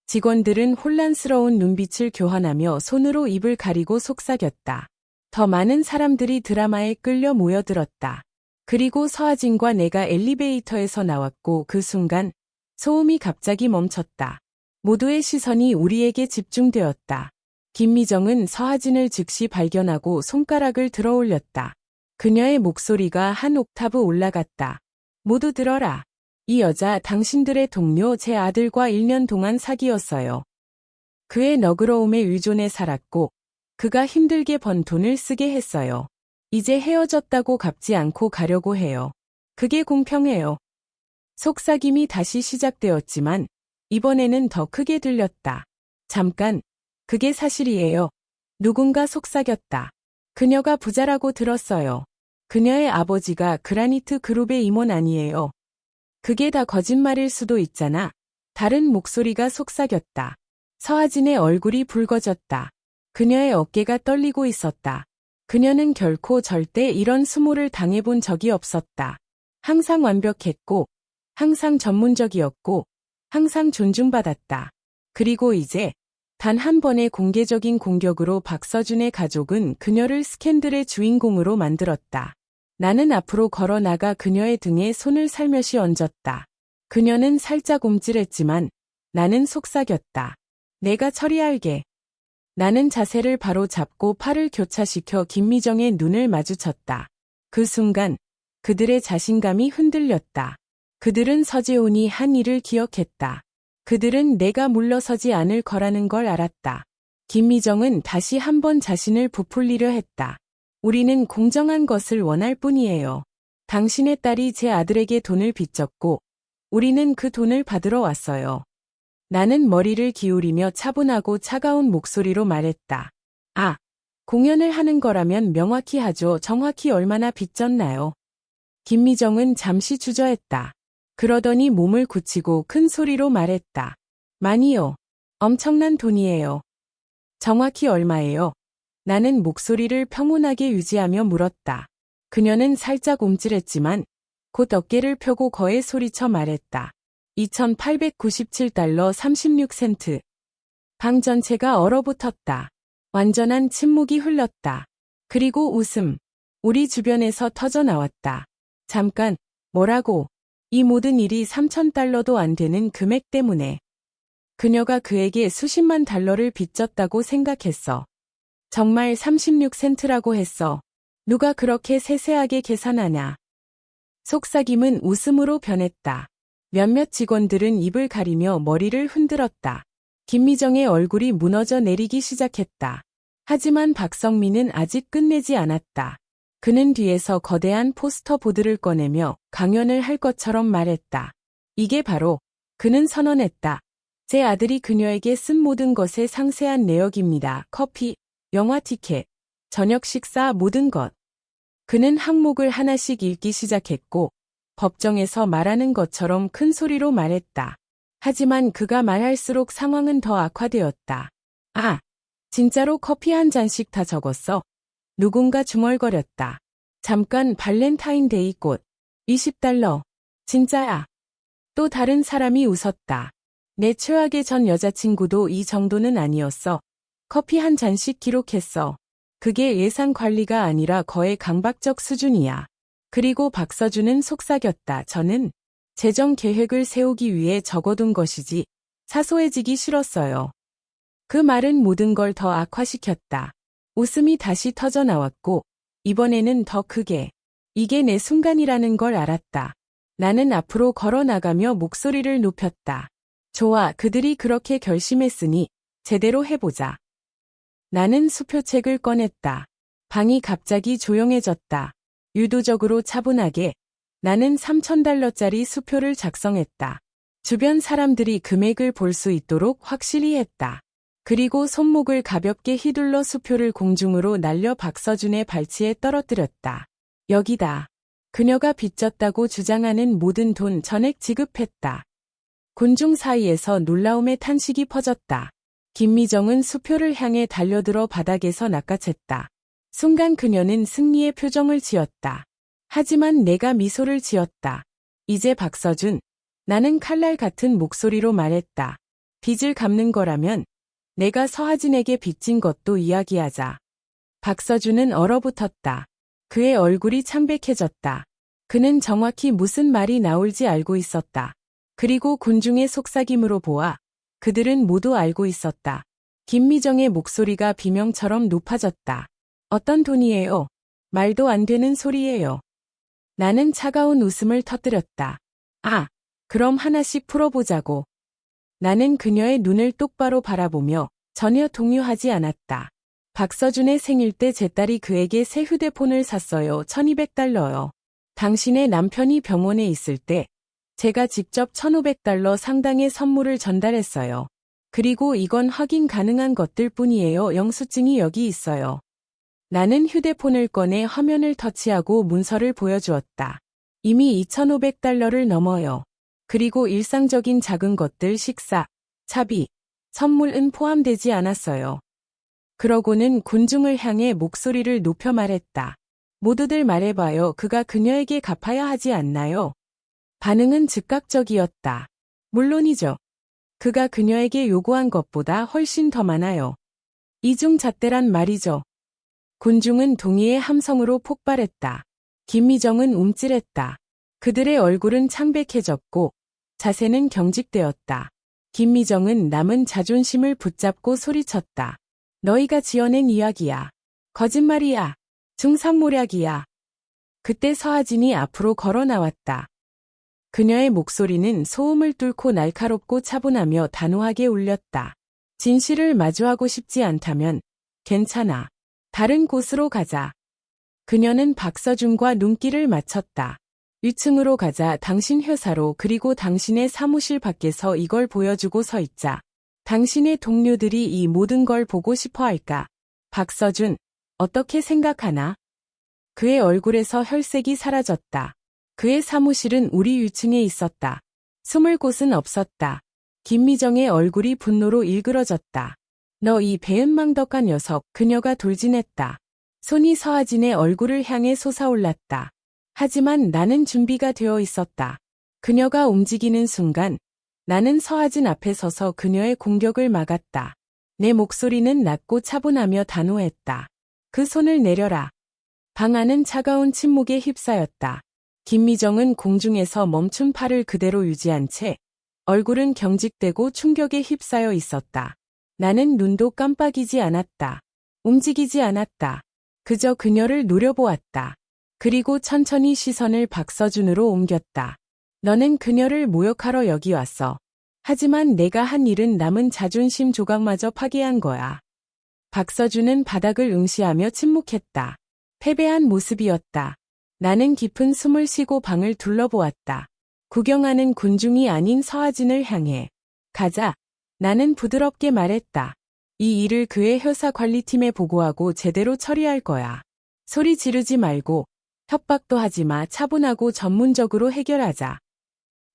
직원들은 혼란스러운 눈빛을 교환하며 손으로 입을 가리고 속삭였다. 더 많은 사람들이 드라마에 끌려 모여들었다. 그리고 서하진과 내가 엘리베이터에서 나왔고 그 순간 소음이 갑자기 멈췄다. 모두의 시선이 우리에게 집중되었다. 김미정은 서하진을 즉시 발견하고 손가락을 들어 올렸다. 그녀의 목소리가 한 옥타브 올라갔다. 모두 들어라. 이 여자 당신들의 동료 제 아들과 1년 동안 사귀었어요. 그의 너그러움에 의존해 살았고 그가 힘들게 번 돈을 쓰게 했어요. 이제 헤어졌다고 갚지 않고 가려고 해요. 그게 공평해요. 속삭임이 다시 시작되었지만 이번에는 더 크게 들렸다. 잠깐, 그게 사실이에요. 누군가 속삭였다. 그녀가 부자라고 들었어요. 그녀의 아버지가 그라니트 그룹의 임원 아니에요. 그게 다 거짓말일 수도 있잖아. 다른 목소리가 속삭였다. 서하진의 얼굴이 붉어졌다. 그녀의 어깨가 떨리고 있었다. 그녀는 결코 절대 이런 수모를 당해본 적이 없었다. 항상 완벽했고, 항상 전문적이었고, 항상 존중받았다. 그리고 이제 단 한 번의 공개적인 공격으로 박서준의 가족은 그녀를 스캔들의 주인공으로 만들었다. 나는 앞으로 걸어 나가 그녀의 등에 손을 살며시 얹었다. 그녀는 살짝 움찔했지만 나는 속삭였다. 내가 처리할게. 나는 자세를 바로 잡고 팔을 교차시켜 김미정의 눈을 마주쳤다. 그 순간 그들의 자신감이 흔들렸다. 그들은 서재훈이 한 일을 기억했다. 그들은 내가 물러서지 않을 거라는 걸 알았다. 김미정은 다시 한번 자신을 부풀리려 했다. 우리는 공정한 것을 원할 뿐이에요. 당신의 딸이 제 아들에게 돈을 빚졌고 우리는 그 돈을 받으러 왔어요. 나는 머리를 기울이며 차분하고 차가운 목소리로 말했다. 아, 공연을 하는 거라면 명확히 하죠. 정확히 얼마나 빚졌나요? 김미정은 잠시 주저했다. 그러더니 몸을 굳히고 큰 소리로 말했다. 많이요. 엄청난 돈이에요. 정확히 얼마예요? 나는 목소리를 평온하게 유지하며 물었다. 그녀는 살짝 움찔했지만 곧 어깨를 펴고 거의 소리쳐 말했다. 2,897달러 36센트. 방 전체가 얼어붙었다. 완전한 침묵이 흘렀다. 그리고 웃음. 우리 주변에서 터져 나왔다. 잠깐, 뭐라고? 이 모든 일이 3,000달러도 안 되는 금액 때문에. 그녀가 그에게 수십만 달러를 빚졌다고 생각했어. 정말 36센트라고 했어. 누가 그렇게 세세하게 계산하냐. 속삭임은 웃음으로 변했다. 몇몇 직원들은 입을 가리며 머리를 흔들었다. 김미정의 얼굴이 무너져 내리기 시작했다. 하지만 박성민은 아직 끝내지 않았다. 그는 뒤에서 거대한 포스터 보드를 꺼내며 강연을 할 것처럼 말했다. 이게 바로, 그는 선언했다. 제 아들이 그녀에게 쓴 모든 것의 상세한 내역입니다. 커피, 영화 티켓, 저녁 식사 모든 것. 그는 항목을 하나씩 읽기 시작했고 법정에서 말하는 것처럼 큰 소리로 말했다. 하지만 그가 말할수록 상황은 더 악화되었다. 아, 진짜로 커피 한 잔씩 다 적었어? 누군가 중얼거렸다. 잠깐 발렌타인데이 꽃. 20달러. 진짜야. 또 다른 사람이 웃었다. 내 최악의 전 여자친구도 이 정도는 아니었어. 커피 한 잔씩 기록했어. 그게 예산 관리가 아니라 거의 강박적 수준이야. 그리고 박서준은 속삭였다. 저는 재정 계획을 세우기 위해 적어둔 것이지 사소해지기 싫었어요. 그 말은 모든 걸 더 악화시켰다. 웃음이 다시 터져 나왔고 이번에는 더 크게. 이게 내 순간이라는 걸 알았다. 나는 앞으로 걸어 나가며 목소리를 높였다. 좋아, 그들이 그렇게 결심했으니 제대로 해보자. 나는 수표책을 꺼냈다. 방이 갑자기 조용해졌다. 유도적으로 차분하게 나는 3,000달러짜리 수표를 작성했다. 주변 사람들이 금액을 볼 수 있도록 확실히 했다. 그리고 손목을 가볍게 휘둘러 수표를 공중으로 날려 박서준의 발치에 떨어뜨렸다. 여기다. 그녀가 빚졌다고 주장하는 모든 돈 전액 지급했다. 군중 사이에서 놀라움의 탄식이 퍼졌다. 김미정은 수표를 향해 달려들어 바닥에서 낚아챘다. 순간 그녀는 승리의 표정을 지었다. 하지만 내가 미소를 지었다. 이제 박서준, 나는 칼날 같은 목소리로 말했다. 빚을 갚는 거라면 내가 서하진에게 빚진 것도 이야기하자. 박서준은 얼어붙었다. 그의 얼굴이 창백해졌다. 그는 정확히 무슨 말이 나올지 알고 있었다. 그리고 군중의 속삭임으로 보아 그들은 모두 알고 있었다. 김미정의 목소리가 비명처럼 높아졌다. 어떤 돈이에요? 말도 안 되는 소리예요. 나는 차가운 웃음을 터뜨렸다. 아, 그럼 하나씩 풀어보자고. 나는 그녀의 눈을 똑바로 바라보며 전혀 동요하지 않았다. 박서준의 생일 때 제 딸이 그에게 새 휴대폰을 샀어요. 1,200달러요. 당신의 남편이 병원에 있을 때 제가 직접 1,500달러 상당의 선물을 전달했어요. 그리고 이건 확인 가능한 것들 뿐이에요. 영수증이 여기 있어요. 나는 휴대폰을 꺼내 화면을 터치하고 문서를 보여주었다. 이미 2,500달러를 넘어요. 그리고 일상적인 작은 것들 식사, 차비, 선물은 포함되지 않았어요. 그러고는 군중을 향해 목소리를 높여 말했다. 모두들 말해봐요. 그가 그녀에게 갚아야 하지 않나요? 반응은 즉각적이었다. 물론이죠. 그가 그녀에게 요구한 것보다 훨씬 더 많아요. 이중잣대란 말이죠. 군중은 동의의 함성으로 폭발했다. 김미정은 움찔했다. 그들의 얼굴은 창백해졌고 자세는 경직되었다. 김미정은 남은 자존심을 붙잡고 소리쳤다. 너희가 지어낸 이야기야. 거짓말이야. 중상모략이야. 그때 서하진이 앞으로 걸어 나왔다. 그녀의 목소리는 소음을 뚫고 날카롭고 차분하며 단호하게 울렸다. 진실을 마주하고 싶지 않다면 괜찮아. 다른 곳으로 가자. 그녀는 박서준과 눈길을 맞췄다. 위층으로 가자. 당신 회사로. 그리고 당신의 사무실 밖에서 이걸 보여주고 서 있자. 당신의 동료들이 이 모든 걸 보고 싶어 할까? 박서준, 어떻게 생각하나? 그의 얼굴에서 혈색이 사라졌다. 그의 사무실은 우리 위층에 있었다. 숨을 곳은 없었다. 김미정의 얼굴이 분노로 일그러졌다. 너 이 배은망덕한 녀석. 그녀가 돌진했다. 손이 서하진의 얼굴을 향해 솟아올랐다. 하지만 나는 준비가 되어 있었다. 그녀가 움직이는 순간 나는 서하진 앞에 서서 그녀의 공격을 막았다. 내 목소리는 낮고 차분하며 단호했다. 그 손을 내려라. 방 안은 차가운 침묵에 휩싸였다. 김미정은 공중에서 멈춘 팔을 그대로 유지한 채 얼굴은 경직되고 충격에 휩싸여 있었다. 나는 눈도 깜빡이지 않았다. 움직이지 않았다. 그저 그녀를 노려보았다. 그리고 천천히 시선을 박서준으로 옮겼다. 너는 그녀를 모욕하러 여기 왔어. 하지만 내가 한 일은 남은 자존심 조각마저 파괴한 거야. 박서준은 바닥을 응시하며 침묵했다. 패배한 모습이었다. 나는 깊은 숨을 쉬고 방을 둘러보았다. 구경하는 군중이 아닌 서하진을 향해. 가자. 나는 부드럽게 말했다. 이 일을 그의 회사 관리팀에 보고하고 제대로 처리할 거야. 소리 지르지 말고 협박도 하지 마. 차분하고 전문적으로 해결하자.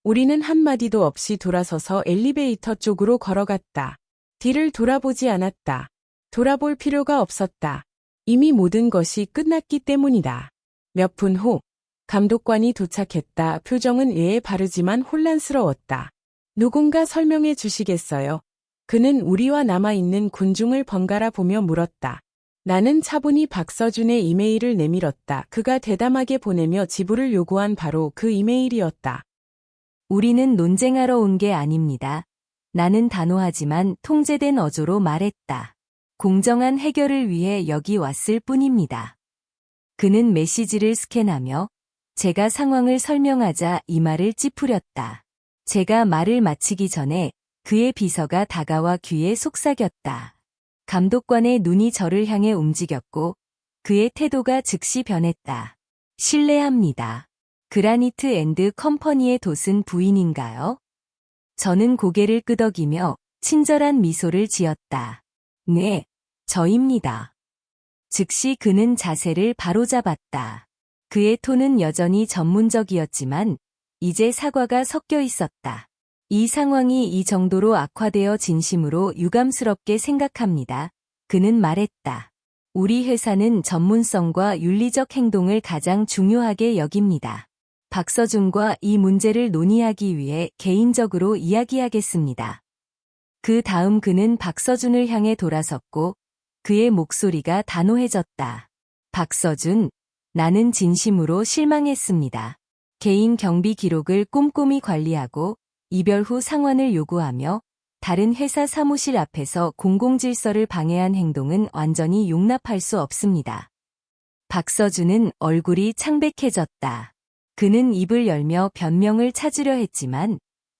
우리는 한마디도 없이 돌아서서 엘리베이터 쪽으로 걸어갔다. 뒤를 돌아보지 않았다. 돌아볼 필요가 없었다. 이미 모든 것이 끝났기 때문이다. 몇 분 후 감독관이 도착했다. 표정은 예에 바르지만 혼란스러웠다. 누군가 설명해 주시겠어요? 그는 우리와 남아있는 군중을 번갈아 보며 물었다. 나는 차분히 박서준의 이메일을 내밀었다. 그가 대담하게 보내며 지불을 요구한 바로 그 이메일이었다. 우리는 논쟁하러 온 게 아닙니다. 나는 단호하지만 통제된 어조로 말했다. 공정한 해결을 위해 여기 왔을 뿐입니다. 그는 메시지를 스캔하며 제가 상황을 설명하자 이마를 찌푸렸다. 제가 말을 마치기 전에 그의 비서가 다가와 귀에 속삭였다. 감독관의 눈이 저를 향해 움직였고 그의 태도가 즉시 변했다. 실례합니다. 그라니트 앤드 컴퍼니의 돛은 부인인가요? 저는 고개를 끄덕이며 친절한 미소를 지었다. 네, 저입니다. 즉시 그는 자세를 바로잡았다. 그의 톤은 여전히 전문적이었지만 이제 사과가 섞여 있었다. 이 상황이 이 정도로 악화되어 진심으로 유감스럽게 생각합니다. 그는 말했다. 우리 회사는 전문성과 윤리적 행동을 가장 중요하게 여깁니다. 박서준과 이 문제를 논의하기 위해 개인적으로 이야기하겠습니다. 그 다음 그는 박서준을 향해 돌아섰고 그의 목소리가 단호해졌다. 박서준, 나는 진심으로 실망했습니다. 개인 경비 기록을 꼼꼼히 관리하고 이별 후 상환을 요구하며 다른 회사 사무실 앞에서 공공질서를 방해한 행동은 완전히 용납할 수 없습니다. 박서준은 얼굴이 창백해졌다. 그는 입을 열며 변명을 찾으려 했지만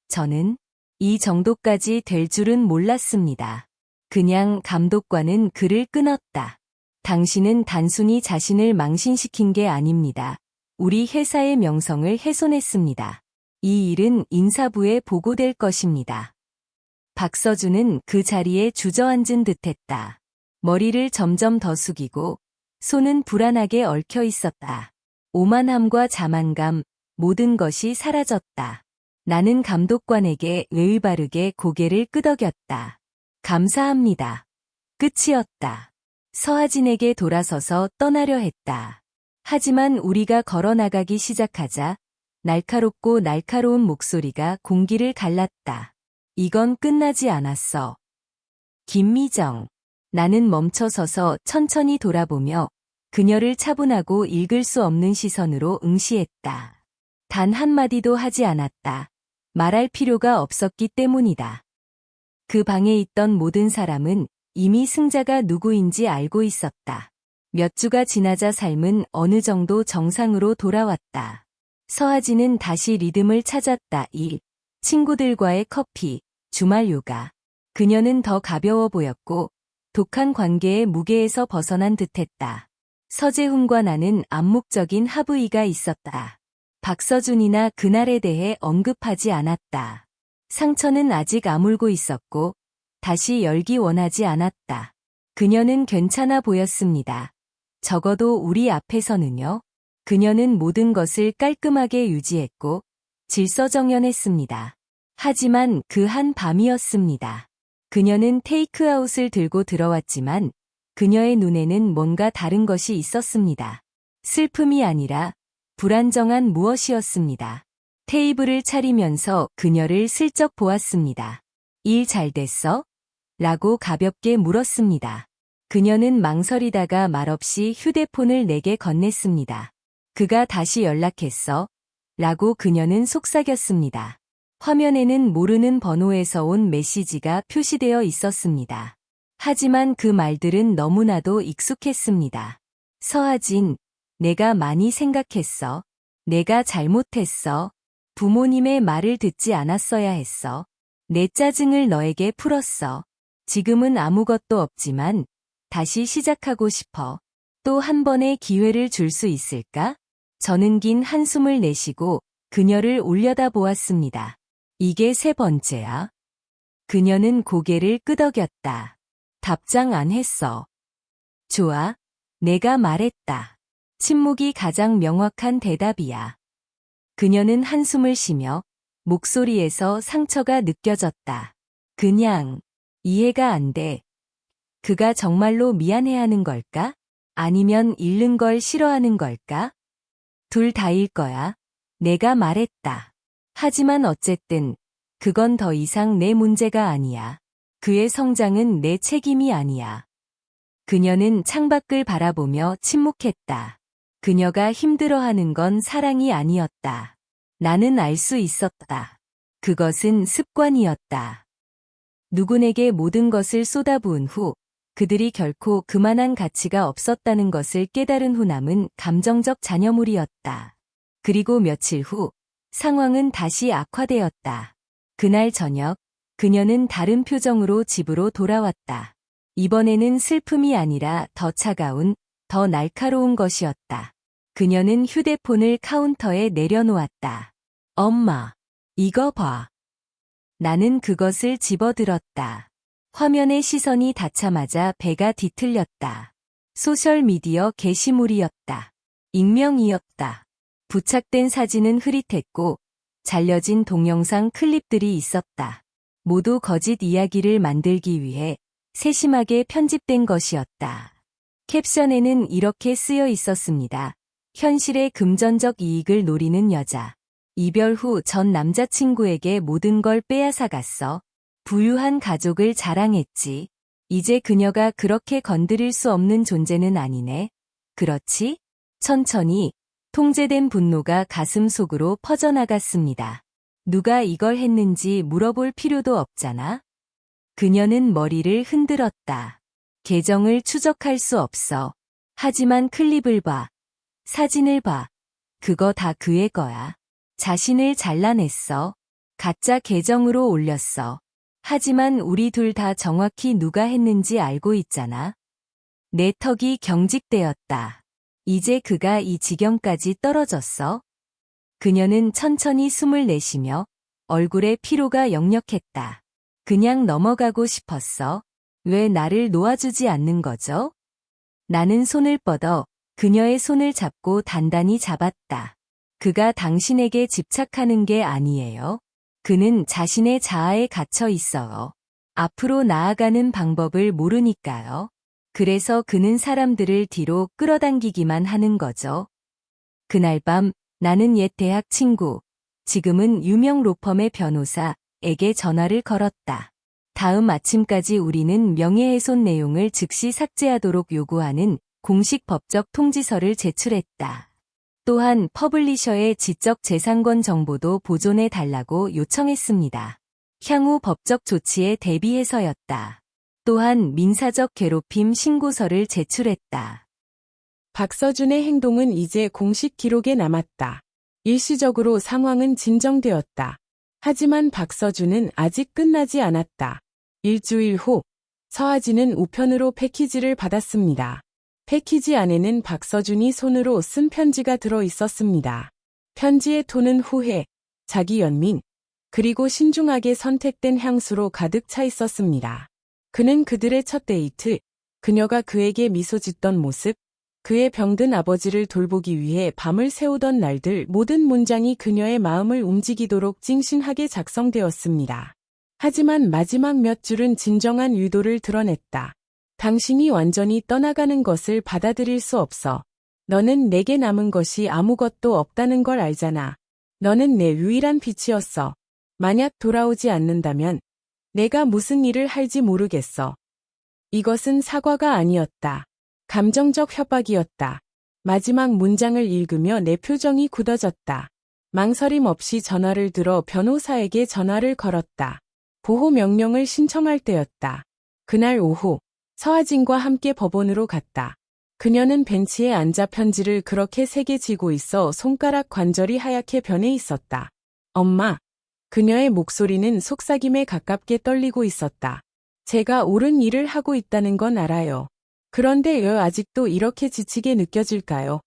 저는 이 정도까지 될 줄은 몰랐습니다. 그냥 감독관은 그를 끊었다. 당신은 단순히 자신을 망신시킨 게 아닙니다. 우리 회사의 명성을 훼손했습니다. 이 일은 인사부에 보고될 것입니다. 박서준은 그 자리에 주저앉은 듯했다. 머리를 점점 더 숙이고 손은 불안하게 얽혀 있었다. 오만함과 자만감, 모든 것이 사라졌다. 나는 감독관에게 예의 바르게 고개를 끄덕였다. 감사합니다. 끝이었다. 서하진에게 돌아서서 떠나려 했다. 하지만 우리가 걸어 나가기 시작하자 날카롭고 날카로운 목소리가 공기를 갈랐다. 이건 끝나지 않았어. 김미정. 나는 멈춰서서 천천히 돌아보며 그녀를 차분하고 읽을 수 없는 시선으로 응시했다. 단 한마디도 하지 않았다. 말할 필요가 없었기 때문이다. 그 방에 있던 모든 사람은 이미 승자가 누구인지 알고 있었다. 몇 주가 지나자 삶은 어느 정도 정상으로 돌아왔다. 서하진은 다시 리듬을 찾았다. 일, 친구들과의 커피, 주말 요가. 그녀는 더 가벼워 보였고 독한 관계의 무게에서 벗어난 듯했다. 서재훈과 나는 암묵적인 합의가 있었다. 박서준이나 그날에 대해 언급하지 않았다. 상처는 아직 아물고 있었고 다시 열기 원하지 않았다. 그녀는 괜찮아 보였습니다. 적어도 우리 앞에서는요. 그녀는 모든 것을 깔끔하게 유지했고 질서정연했습니다. 하지만 그 한 밤이었습니다. 그녀는 테이크아웃을 들고 들어왔지만 그녀의 눈에는 뭔가 다른 것이 있었습니다. 슬픔이 아니라 불안정한 무엇이었습니다. 테이블을 차리면서 그녀를 슬쩍 보았습니다. 일 잘 됐어? 라고 가볍게 물었습니다. 그녀는 망설이다가 말없이 휴대폰을 내게 건넸습니다. 그가 다시 연락했어? 라고 그녀는 속삭였습니다. 화면에는 모르는 번호에서 온 메시지가 표시되어 있었습니다. 하지만 그 말들은 너무나도 익숙했습니다. 서하진, 내가 많이 생각했어. 내가 잘못했어. 부모님의 말을 듣지 않았어야 했어. 내 짜증을 너에게 풀었어. 지금은 아무것도 없지만 다시 시작하고 싶어. 또 한 번의 기회를 줄 수 있을까? 저는 긴 한숨을 내쉬고 그녀를 올려다보았습니다. 이게 세 번째야? 그녀는 고개를 끄덕였다. 답장 안 했어. 좋아. 내가 말했다. 침묵이 가장 명확한 대답이야. 그녀는 한숨을 쉬며 목소리에서 상처가 느껴졌다. 그냥 이해가 안 돼. 그가 정말로 미안해하는 걸까? 아니면 잃는 걸 싫어하는 걸까? 둘 다일 거야. 내가 말했다. 하지만 어쨌든 그건 더 이상 내 문제가 아니야. 그의 성장은 내 책임이 아니야. 그녀는 창밖을 바라보며 침묵했다. 그녀가 힘들어하는 건 사랑이 아니었다. 나는 알 수 있었다. 그것은 습관이었다. 누군에게 모든 것을 쏟아부은 후 그들이 결코 그만한 가치가 없었다는 것을 깨달은 후남은 감정적 잔여물이었다. 그리고 며칠 후 상황은 다시 악화되었다. 그날 저녁 그녀는 다른 표정으로 집으로 돌아왔다. 이번에는 슬픔이 아니라 더 차가운, 더 날카로운 것이었다. 그녀는 휴대폰을 카운터에 내려놓았다. 엄마, 이거 봐. 나는 그것을 집어들었다. 화면에 시선이 닿자마자 배가 뒤틀렸다. 소셜미디어 게시물이었다. 익명이었다. 부착된 사진은 흐릿했고 잘려진 동영상 클립들이 있었다. 모두 거짓 이야기를 만들기 위해 세심하게 편집된 것이었다. 캡션에는 이렇게 쓰여 있었습니다. 현실의 금전적 이익을 노리는 여자. 이별 후 전 남자친구에게 모든 걸 빼앗아갔어. 부유한 가족을 자랑했지. 이제 그녀가 그렇게 건드릴 수 없는 존재는 아니네. 그렇지? 천천히 통제된 분노가 가슴 속으로 퍼져나갔습니다. 누가 이걸 했는지 물어볼 필요도 없잖아. 그녀는 머리를 흔들었다. 계정을 추적할 수 없어. 하지만 클립을 봐. 사진을 봐. 그거 다 그의 거야. 자신을 잘라냈어. 가짜 계정으로 올렸어. 하지만 우리 둘 다 정확히 누가 했는지 알고 있잖아. 내 턱이 경직되었다. 이제 그가 이 지경까지 떨어졌어? 그녀는 천천히 숨을 내쉬며 얼굴에 피로가 역력했다. 그냥 넘어가고 싶었어. 왜 나를 놓아주지 않는 거죠? 나는 손을 뻗어 그녀의 손을 잡고 단단히 잡았다. 그가 당신에게 집착하는 게 아니에요. 그는 자신의 자아에 갇혀 있어요. 앞으로 나아가는 방법을 모르니까요. 그래서 그는 사람들을 뒤로 끌어당기기만 하는 거죠. 그날 밤 나는 옛 대학 친구, 지금은 유명 로펌의 변호사에게 전화를 걸었다. 다음 아침까지 우리는 명예훼손 내용을 즉시 삭제하도록 요구하는 공식 법적 통지서를 제출했다. 또한 퍼블리셔의 지적 재산권 정보도 보존해 달라고 요청했습니다. 향후 법적 조치에 대비해서였다. 또한 민사적 괴롭힘 신고서를 제출했다. 박서준의 행동은 이제 공식 기록에 남았다. 일시적으로 상황은 진정되었다. 하지만 박서준은 아직 끝나지 않았다. 일주일 후, 서아진은 우편으로 패키지를 받았습니다. 패키지 안에는 박서준이 손으로 쓴 편지가 들어 있었습니다. 편지의 톤은 후회, 자기 연민, 그리고 신중하게 선택된 향수로 가득 차 있었습니다. 그는 그들의 첫 데이트, 그녀가 그에게 미소 짓던 모습, 그의 병든 아버지를 돌보기 위해 밤을 새우던 날들 모든 문장이 그녀의 마음을 움직이도록 찡신하게 작성되었습니다. 하지만 마지막 몇 줄은 진정한 의도를 드러냈다. 당신이 완전히 떠나가는 것을 받아들일 수 없어. 너는 내게 남은 것이 아무것도 없다는 걸 알잖아. 너는 내 유일한 빛이었어. 만약 돌아오지 않는다면 내가 무슨 일을 할지 모르겠어. 이것은 사과가 아니었다. 감정적 협박이었다. 마지막 문장을 읽으며 내 표정이 굳어졌다. 망설임 없이 전화를 들어 변호사에게 전화를 걸었다. 보호 명령을 신청할 때였다. 그날 오후, 서아진과 함께 법원으로 갔다. 그녀는 벤치에 앉아 편지를 그렇게 세게 쥐고 있어 손가락 관절이 하얗게 변해 있었다. 엄마. 그녀의 목소리는 속삭임에 가깝게 떨리고 있었다. 제가 옳은 일을 하고 있다는 건 알아요. 그런데 왜 아직도 이렇게 지치게 느껴질까요?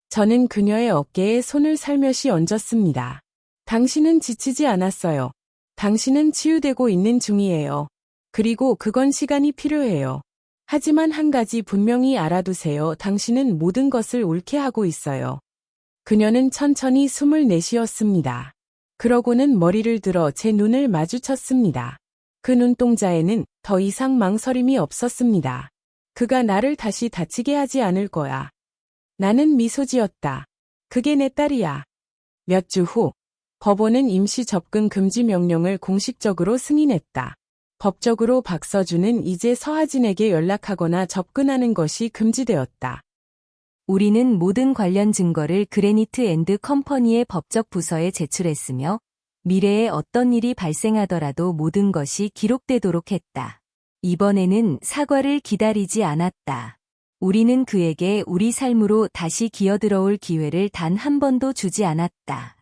저는 그녀의 어깨에 손을 살며시 얹었습니다. 당신은 지치지 않았어요. 당신은 치유되고 있는 중이에요. 그리고 그건 시간이 필요해요. 하지만 한 가지 분명히 알아두세요. 당신은 모든 것을 옳게 하고 있어요. 그녀는 천천히 숨을 내쉬었습니다. 그러고는 머리를 들어 제 눈을 마주쳤습니다. 그 눈동자에는 더 이상 망설임이 없었습니다. 그가 나를 다시 다치게 하지 않을 거야. 나는 미소 지었다. 그게 내 딸이야. 몇 주 후, 법원은 임시 접근 금지 명령을 공식적으로 승인했다. 법적으로 박서준은 이제 서아진에게 연락하거나 접근하는 것이 금지되었다. 우리는 모든 관련 증거를 그래니트 앤드 컴퍼니의 법적 부서에 제출했으며 미래에 어떤 일이 발생하더라도 모든 것이 기록되도록 했다. 이번에는 사과를 기다리지 않았다. 우리는 그에게 우리 삶으로 다시 기어들어올 기회를 단 한 번도 주지 않았다.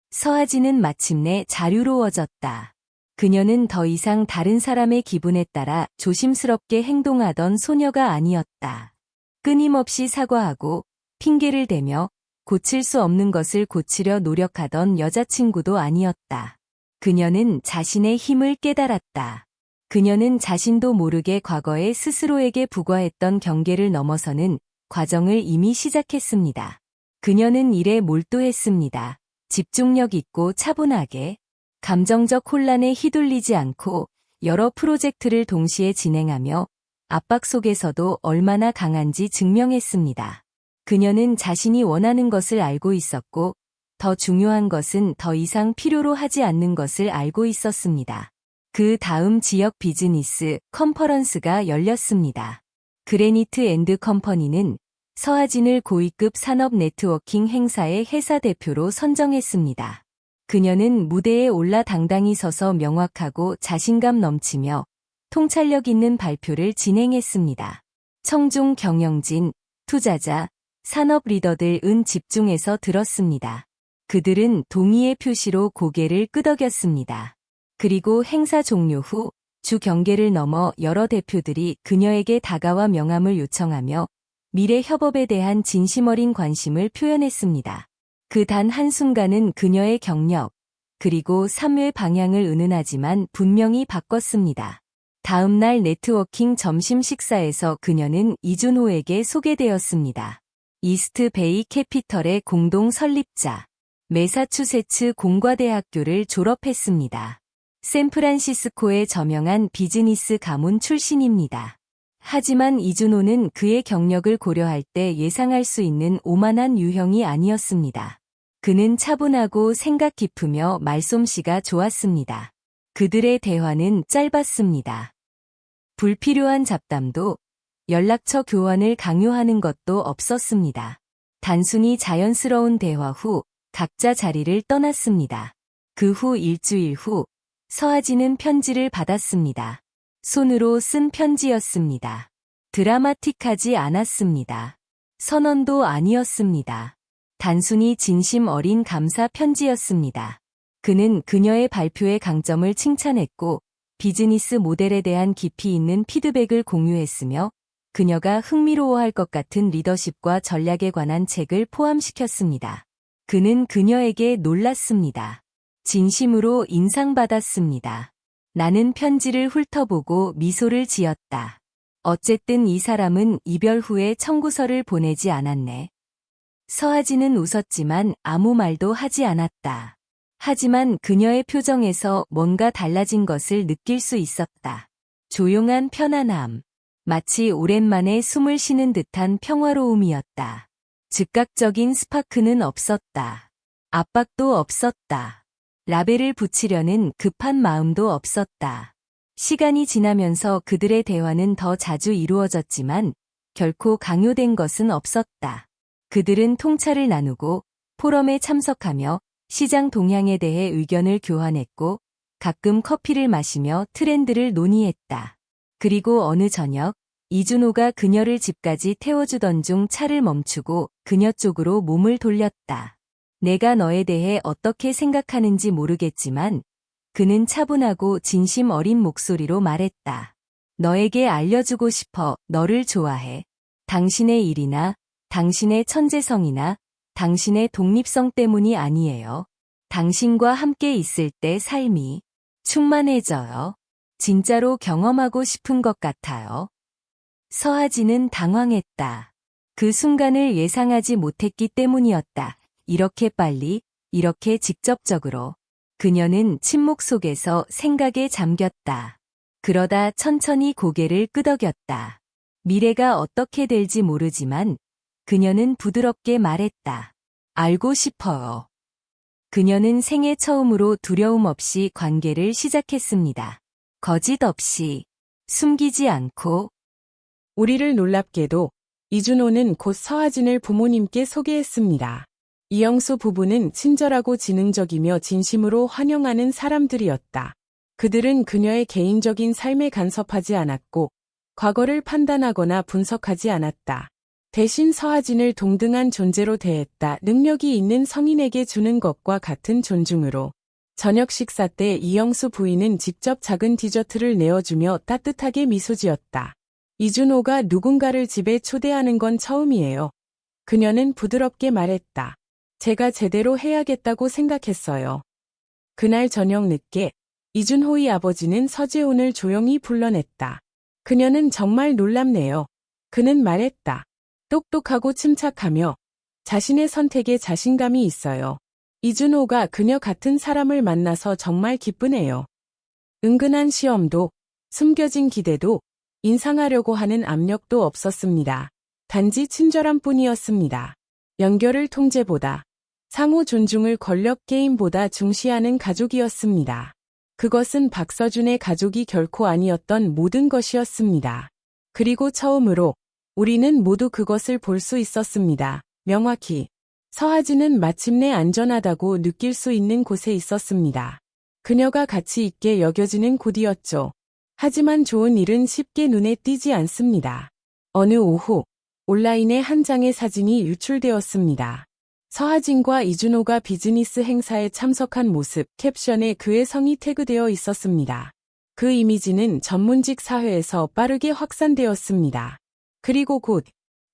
서아진은 마침내 자유로워졌다. 그녀는 더 이상 다른 사람의 기분에 따라 조심스럽게 행동하던 소녀가 아니었다. 끊임없이 사과하고 핑계를 대며 고칠 수 없는 것을 고치려 노력하던 여자친구도 아니었다. 그녀는 자신의 힘을 깨달았다. 그녀는 자신도 모르게 과거에 스스로에게 부과했던 경계를 넘어서는 과정을 이미 시작했습니다. 그녀는 일에 몰두했습니다. 집중력 있고 차분하게, 감정적 혼란에 휘둘리지 않고 여러 프로젝트를 동시에 진행하며 압박 속에서도 얼마나 강한지 증명했습니다. 그녀는 자신이 원하는 것을 알고 있었고, 더 중요한 것은 더 이상 필요로 하지 않는 것을 알고 있었습니다. 그 다음 지역 비즈니스 컨퍼런스가 열렸습니다. 그래니트 앤드 컴퍼니는 서아진을 고위급 산업 네트워킹 행사의 회사 대표로 선정했습니다. 그녀는 무대에 올라 당당히 서서 명확하고 자신감 넘치며 통찰력 있는 발표를 진행했습니다. 청중 경영진, 투자자, 산업 리더들은 집중해서 들었습니다. 그들은 동의의 표시로 고개를 끄덕였습니다. 그리고 행사 종료 후 주 경계를 넘어 여러 대표들이 그녀에게 다가와 명함을 요청하며 미래 협업에 대한 진심 어린 관심을 표현했습니다. 그 단 한순간은 그녀의 경력, 그리고 삶의 방향을 은은하지만 분명히 바꿨습니다. 다음 날 네트워킹 점심 식사에서 그녀는 이준호에게 소개되었습니다. 이스트 베이 캐피털의 공동 설립자, 매사추세츠 공과대학교를 졸업했습니다. 샌프란시스코의 저명한 비즈니스 가문 출신입니다. 하지만 이준호는 그의 경력을 고려할 때 예상할 수 있는 오만한 유형이 아니었습니다. 그는 차분하고 생각 깊으며 말솜씨가 좋았습니다. 그들의 대화는 짧았습니다. 불필요한 잡담도 연락처 교환을 강요하는 것도 없었습니다. 단순히 자연스러운 대화 후 각자 자리를 떠났습니다. 그 후 일주일 후 서하진은 편지를 받았습니다. 손으로 쓴 편지였습니다. 드라마틱하지 않았습니다. 선언도 아니었습니다. 단순히 진심 어린 감사 편지였습니다. 그는 그녀의 발표의 강점을 칭찬했고 비즈니스 모델에 대한 깊이 있는 피드백을 공유했으며 그녀가 흥미로워할 것 같은 리더십과 전략에 관한 책을 포함시켰습니다. 그는 그녀에게 놀랐습니다. 진심으로 인상받았습니다. 나는 편지를 훑어보고 미소를 지었다. 어쨌든 이 사람은 이별 후에 청구서를 보내지 않았네. 서하진은 웃었지만 아무 말도 하지 않았다. 하지만 그녀의 표정에서 뭔가 달라진 것을 느낄 수 있었다. 조용한 편안함. 마치 오랜만에 숨을 쉬는 듯한 평화로움이었다. 즉각적인 스파크는 없었다. 압박도 없었다. 라벨을 붙이려는 급한 마음도 없었다. 시간이 지나면서 그들의 대화는 더 자주 이루어졌지만 결코 강요된 것은 없었다. 그들은 통차를 나누고 포럼에 참석하며 시장 동향에 대해 의견을 교환했고 가끔 커피를 마시며 트렌드를 논의했다. 그리고 어느 저녁 이준호가 그녀를 집까지 태워주던 중 차를 멈추고 그녀 쪽으로 몸을 돌렸다. 내가 너에 대해 어떻게 생각하는지 모르겠지만 그는 차분하고 진심 어린 목소리로 말했다. 너에게 알려주고 싶어. 너를 좋아해. 당신의 일이나 당신의 천재성이나 당신의 독립성 때문이 아니에요. 당신과 함께 있을 때 삶이 충만해져요. 진짜로 경험하고 싶은 것 같아요. 서하진은 당황했다. 그 순간을 예상하지 못했기 때문이었다. 이렇게 빨리, 이렇게 직접적으로. 그녀는 침묵 속에서 생각에 잠겼다. 그러다 천천히 고개를 끄덕였다. 미래가 어떻게 될지 모르지만 그녀는 부드럽게 말했다. 알고 싶어요. 그녀는 생애 처음으로 두려움 없이 관계를 시작했습니다. 거짓 없이, 숨기지 않고. 우리를 놀랍게도 이준호는 곧 서하진을 부모님께 소개했습니다. 이영수 부부는 친절하고 지능적이며 진심으로 환영하는 사람들이었다. 그들은 그녀의 개인적인 삶에 간섭하지 않았고 과거를 판단하거나 분석하지 않았다. 대신 서하진을 동등한 존재로 대했다. 능력이 있는 성인에게 주는 것과 같은 존중으로. 저녁 식사 때 이영수 부인은 직접 작은 디저트를 내어주며 따뜻하게 미소 지었다. 이준호가 누군가를 집에 초대하는 건 처음이에요. 그녀는 부드럽게 말했다. 제가 제대로 해야겠다고 생각했어요. 그날 저녁 늦게 이준호의 아버지는 서재훈을 조용히 불러냈다. 그녀는 정말 놀랍네요. 그는 말했다. 똑똑하고 침착하며 자신의 선택에 자신감이 있어요. 이준호가 그녀 같은 사람을 만나서 정말 기쁘네요. 은근한 시험도, 숨겨진 기대도, 인상하려고 하는 압력도 없었습니다. 단지 친절함 뿐이었습니다. 연결을 통제보다, 상호 존중을 권력 게임보다 중시하는 가족이었습니다. 그것은 박서준의 가족이 결코 아니었던 모든 것이었습니다. 그리고 처음으로 우리는 모두 그것을 볼 수 있었습니다. 명확히. 서하진은 마침내 안전하다고 느낄 수 있는 곳에 있었습니다. 그녀가 가치 있게 여겨지는 곳이었죠. 하지만 좋은 일은 쉽게 눈에 띄지 않습니다. 어느 오후, 온라인에 한 장의 사진이 유출되었습니다. 서하진과 이준호가 비즈니스 행사에 참석한 모습, 캡션에 그의 성이 태그되어 있었습니다. 그 이미지는 전문직 사회에서 빠르게 확산되었습니다. 그리고 곧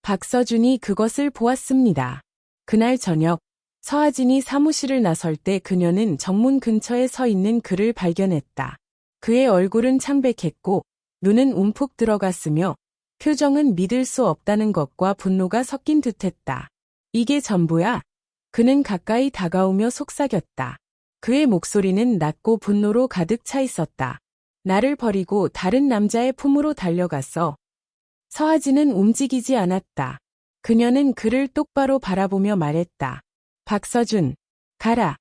박서준이 그것을 보았습니다. 그날 저녁 서하진이 사무실을 나설 때 그녀는 정문 근처에 서 있는 그를 발견했다. 그의 얼굴은 창백했고 눈은 움푹 들어갔으며 표정은 믿을 수 없다는 것과 분노가 섞인 듯했다. 이게 전부야? 그는 가까이 다가오며 속삭였다. 그의 목소리는 낮고 분노로 가득 차 있었다. 나를 버리고 다른 남자의 품으로 달려갔어. 서하진은 움직이지 않았다. 그녀는 그를 똑바로 바라보며 말했다. 박서준, 가라.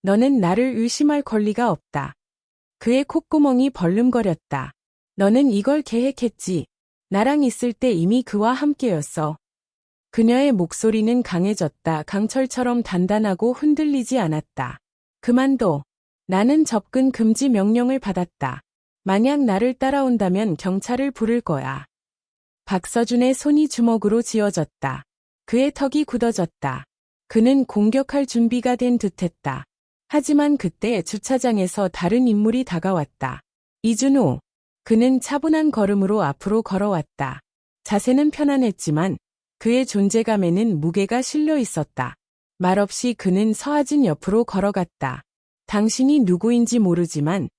너는 나를 의심할 권리가 없다. 그의 콧구멍이 벌름거렸다. 너는 이걸 계획했지. 나랑 있을 때 이미 그와 함께였어. 그녀의 목소리는 강해졌다. 강철처럼 단단하고 흔들리지 않았다. 그만둬. 나는 접근 금지 명령을 받았다. 만약 나를 따라온다면 경찰을 부를 거야. 박서준의 손이 주먹으로 쥐어졌다. 그의 턱이 굳어졌다. 그는 공격할 준비가 된 듯했다. 하지만 그때 주차장에서 다른 인물이 다가왔다. 이준호. 그는 차분한 걸음으로 앞으로 걸어왔다. 자세는 편안했지만 그의 존재감에는 무게가 실려 있었다. 말없이 그는 서하진 옆으로 걸어갔다. 당신이 누구인지 모르지만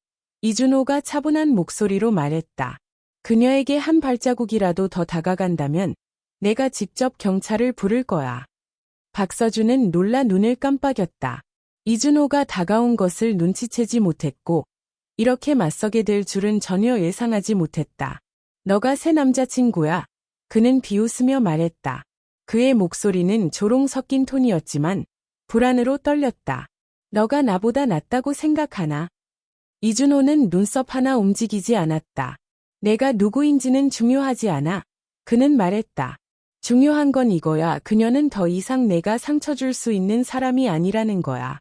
이준호가 차분한 목소리로 말했다. 그녀에게 한 발자국이라도 더 다가간다면 내가 직접 경찰을 부를 거야. 박서준은 놀라 눈을 깜빡였다. 이준호가 다가온 것을 눈치채지 못했고 이렇게 맞서게 될 줄은 전혀 예상하지 못했다. 너가 새 남자친구야. 그는 비웃으며 말했다. 그의 목소리는 조롱 섞인 톤이었지만 불안으로 떨렸다. 너가 나보다 낫다고 생각하나? 이준호는 눈썹 하나 움직이지 않았다. 내가 누구인지는 중요하지 않아. 그는 말했다. 중요한 건 이거야. 그녀는 더 이상 내가 상처 줄 수 있는 사람이 아니라는 거야.